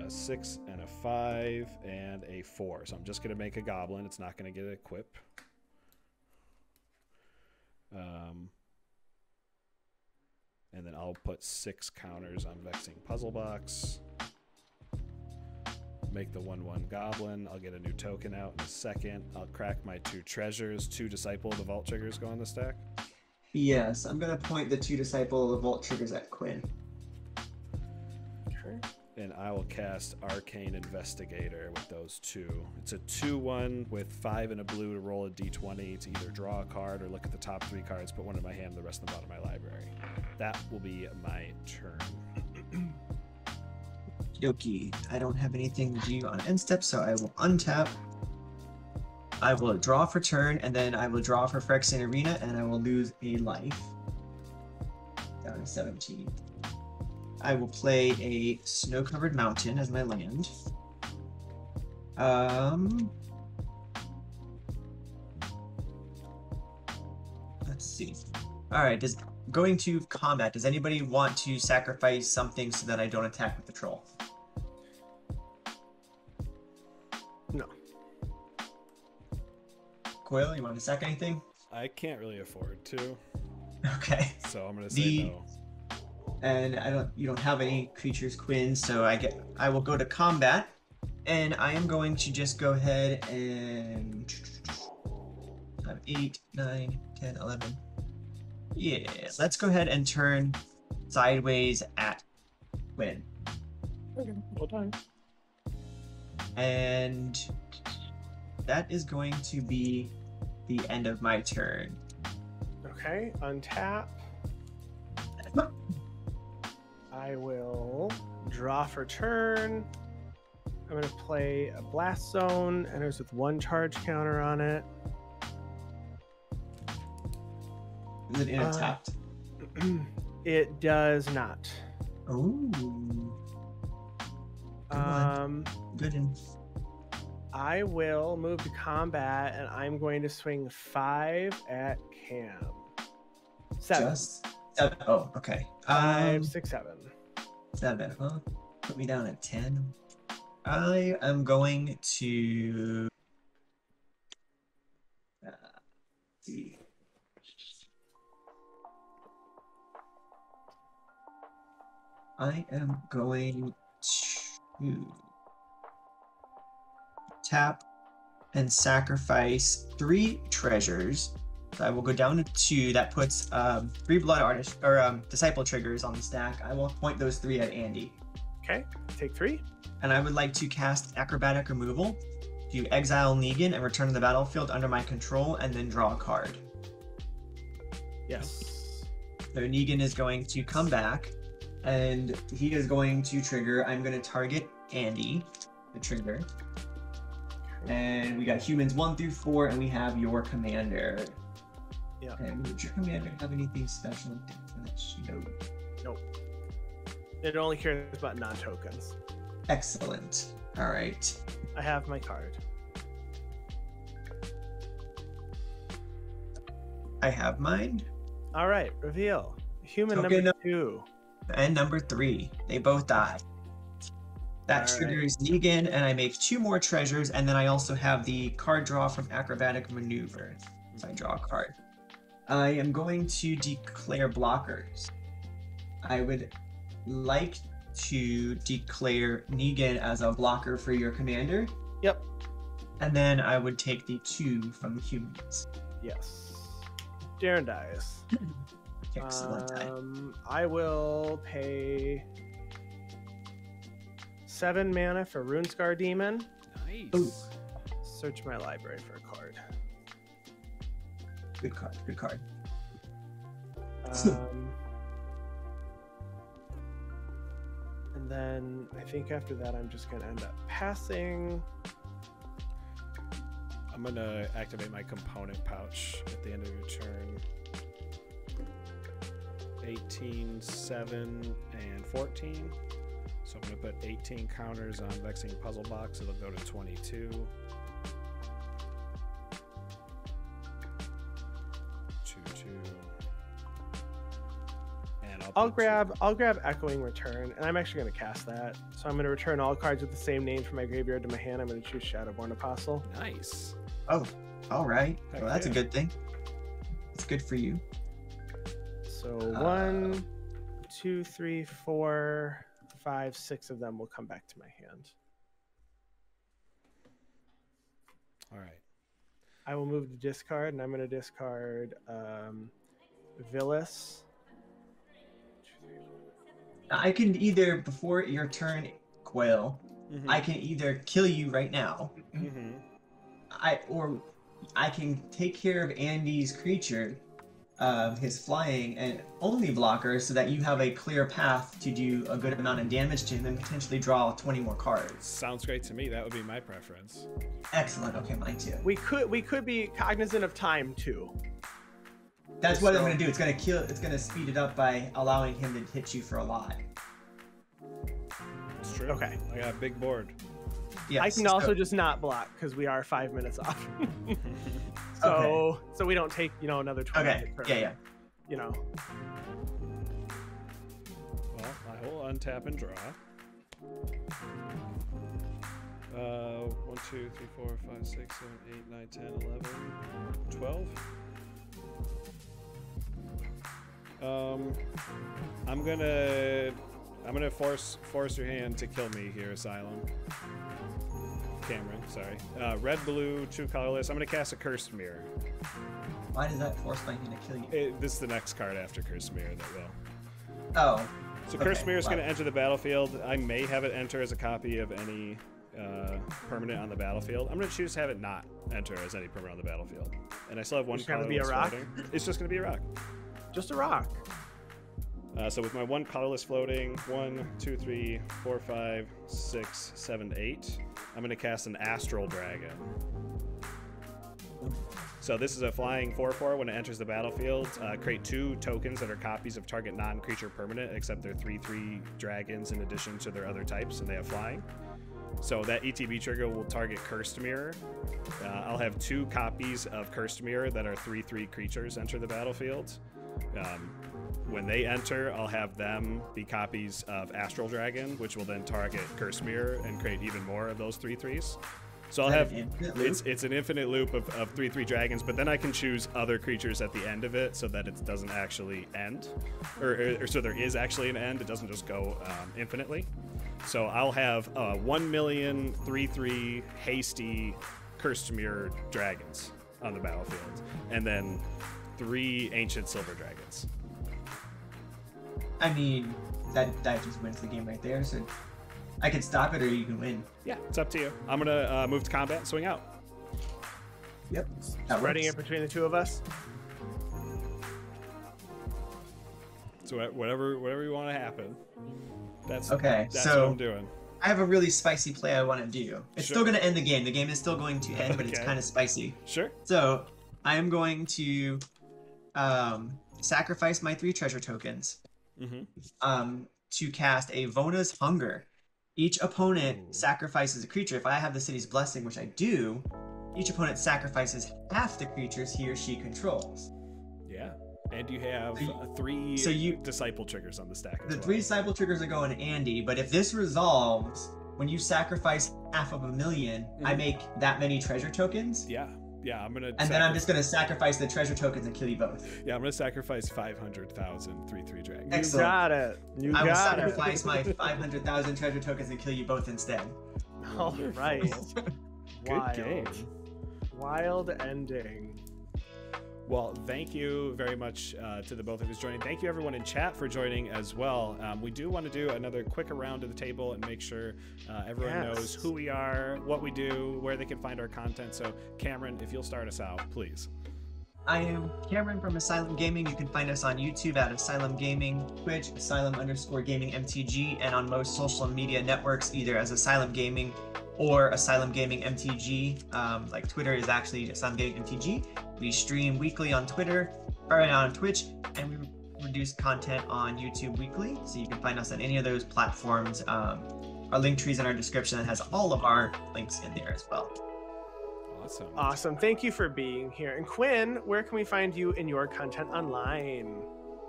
S3: 6 and a 5 and a 4. So I'm just going to make a goblin. It's not going to get an equip. And then I'll put 6 counters on Vexing Puzzle Box. Make the 1/1 goblin. I'll get a new token out in a second. I'll crack my 2 treasures. 2 Disciple of the Vault triggers go on the stack.
S4: Yes, I'm going to point the 2 Disciple of the Vault triggers at Quinn.
S2: Okay.
S3: And I will cast Arcane Investigator with those 2. It's a 2/1 with 5 and a blue to roll a d20 to either draw a card or look at the top 3 cards, put 1 in my hand, the rest in the bottom of my library. That will be my turn.
S4: Yoki, I don't have anything to do on end step, so I will untap. I will draw for turn, and then I will draw for Phyrexian Arena, and I will lose a life. Down to 17. I will play a Snow-Covered Mountain as my land. let's see. All right, going to combat, does anybody want to sacrifice something so that I don't attack with the troll?
S2: No.
S4: Quill, you want to sack anything?
S3: I can't really afford to,
S4: Okay.
S3: so I'm gonna say no.
S4: And you don't have any creatures, Quinn, so I will go to combat, and I am going to just go ahead and have 8, 9, 10, 11. Yeah, let's go ahead and turn sideways at Quinn.
S1: Okay, well done.
S4: And that is going to be the end of my turn.
S2: Okay, untap. I will draw for turn. I'm going to play a Blast Zone, enters with 1 charge counter on it.
S4: Is it tapped?
S2: It does not.
S4: Ooh. Good.
S2: I will move to combat, and I'm going to swing 5 at Cam. 7.
S4: Just 7. Oh, okay.
S2: 5, 6, 7.
S4: 7, huh? Put me down at 10. I am going to see. I am going to tap and sacrifice 3 treasures. So I will go down to 2. That puts 3 blood artist or disciple triggers on the stack. I will point those 3 at Andy.
S2: Okay, take 3.
S4: And I would like to cast acrobatic removal to exile Negan and return to the battlefield under my control, and then draw a card.
S2: Yes.
S4: So Negan is going to come back, and he is going to trigger. I'm going to target Andy, the trigger. And we got humans 1 through 4, and we have your commander.
S2: Yeah.
S4: And would your commander have anything special?
S2: Nope. It only cares about non-tokens.
S4: Excellent. All right.
S2: I have my card.
S4: I have mine.
S2: All right, reveal. Human
S4: Token
S2: number 2.
S4: And number 3. They both die. That
S2: All
S4: triggers Negan, and I make 2 more treasures, and then I also have the card draw from Acrobatic Maneuver. So I draw a card. I am going to declare blockers. I would like to declare Negan as a blocker for your commander.
S2: Yep.
S4: And then I would take the 2 from the humans.
S2: Yes. Jerren dies.
S4: Excellent.
S2: I will pay 7 mana for Runescar Demon.
S3: Nice.
S4: Ooh.
S2: Search my library for a card.
S4: Good card. Good card.
S2: And then I think after that, I'm just going to end up passing.
S3: I'm going to activate my component pouch at the end of your turn. 18, 7, and 14. So I'm going to put 18 counters on Vexing Puzzle Box. It'll go to 22. 2. And
S2: I'll grab Echoing Return, and I'm actually going to cast that. So I'm going to return all cards with the same name from my graveyard to my hand. I'm going to choose Shadowborn Apostle.
S3: Nice.
S4: Oh, all right.
S3: Heck
S4: Well, that's
S3: yeah.
S4: a good thing. It's good for you.
S2: So 1, 2, 3, 4, 5, 6 of them will come back to my hand.
S3: All right.
S2: I will move to discard, and I'm going to discard Villas.
S4: I can either, before your turn, Quail,
S3: Mm-hmm.
S4: I can either kill you right now,
S3: Mm-hmm.
S4: or I can take care of Andy's creature, his flying and only blocker, so that you have a clear path to do a good amount of damage to him and potentially draw 20 more cards.
S3: Sounds great to me. That would be my preference.
S4: Excellent. Okay, mine too.
S2: We could be cognizant of time too.
S4: That's what I'm gonna do. It's gonna speed it up by allowing him to hit you for a lot.
S3: It's true.
S2: Okay.
S3: I got a big board.
S4: Yes.
S2: I can also just not block because we are 5 minutes off. So we don't take another 20
S4: Okay. Yeah.
S2: You know.
S3: Well, I will untap and draw. 1, 2, 3, 4, 5, 6, 7, 8, 9, 10, 11, 12. I'm gonna force your hand to kill me here, Asylum. Cameron, sorry. Red, blue, 2 colorless. I'm gonna cast a Cursed Mirror.
S4: Why does that force my hand to kill you?
S3: This is the next card after Cursed Mirror that will.
S4: Oh.
S3: So Cursed Mirror is going to enter the battlefield. I may have it enter as a copy of any permanent on the battlefield. I'm going to choose to have it not enter as any permanent on the battlefield. And I still have one
S2: It's gonna
S3: colorless
S2: be a rock?
S3: floating. It's just going to be a rock.
S2: Just a rock.
S3: So with my 1 colorless floating, 1, 2, 3, 4, 5, 6, 7, 8, I'm going to cast an Astral Dragon. So this is a flying 4/4. When it enters the battlefield, create 2 tokens that are copies of target non-creature permanent, except they're 3/3 dragons in addition to their other types, and they have flying. So that ETB trigger will target Cursed Mirror. I'll have 2 copies of Cursed Mirror that are 3/3 creatures enter the battlefield. When they enter, I'll have them be copies of Astral Dragon, which will then target Cursed Mirror and create even more of those 3/3s. So I'll have it's an infinite loop of 3/3 dragons, but then I can choose other creatures at the end of it so that it doesn't actually end, or so there is actually an end. It doesn't just go infinitely. So I'll have 1,000,000 3/3 hasty Cursed Mirror dragons on the battlefield, and then 3 ancient silver dragons.
S4: I mean, that just wins the game right there. So I can stop it, or you can win.
S3: Yeah, it's up to you. I'm gonna move to combat and swing out.
S4: Yep.
S2: Spreading it between the 2 of us.
S3: So whatever you want to happen. That's
S4: okay.
S3: That's
S4: so
S3: what I'm doing.
S4: I have a really spicy play I want to do. It's
S3: Sure.
S4: still going to end the game. The game is still going to end, but it's
S3: Okay.
S4: kind of spicy.
S3: Sure.
S4: So I am going to sacrifice my 3 treasure tokens to cast a Vona's Hunger. Each opponent sacrifices a creature. If I have the city's blessing, which I do, each opponent sacrifices half the creatures he or she controls.
S3: Yeah. And you have 3 disciple triggers on the stack.
S4: The 3 disciple triggers are going to Andy, but if this resolves, when you sacrifice half of 1,000,000, I make that many treasure tokens.
S3: Yeah. I'm gonna.
S4: And then I'm just gonna sacrifice the treasure tokens and kill you both.
S3: Yeah, I'm gonna sacrifice 500,000 3/3 dragons.
S4: Excellent.
S2: You got it.
S4: I will sacrifice my 500,000 treasure tokens and kill you both instead.
S2: All right.
S3: Good game.
S2: Wild ending.
S3: Well, thank you very much to the both of us joining. Thank you everyone in chat for joining as well. We do want to do another quick around to the table and make sure everyone knows who we are, what we do, where they can find our content. So Cameron, if you'll start us out, please.
S4: I am Cameron from Asylum Gaming. You can find us on YouTube at Asylum Gaming, Twitch, Asylum_Gaming MTG, and on most social media networks, either as Asylum Gaming or Asylum Gaming MTG. Like Twitter is actually Asylum Gaming MTG. We stream weekly on Twitter, or on Twitch, and we produce content on YouTube weekly. So you can find us on any of those platforms. Our link tree's in our description that has all of our links in there as well.
S2: Awesome. Thank you for being here. And Quinn, where can we find you in your content online?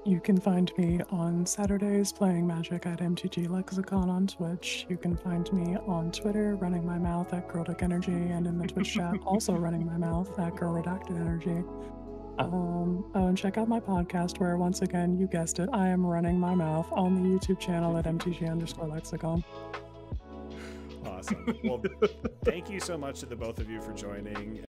S1: You can find me on Saturdays playing Magic at MTG Lexicon on Twitch. You can find me on Twitter running my mouth at Girldick Energy, and in the Twitch chat also running my mouth at Girl Redacted Energy. And check out my podcast where, once again, you guessed it, I am running my mouth on the YouTube channel at MTG_Lexicon.
S3: Awesome. Well, thank you so much to the both of you for joining.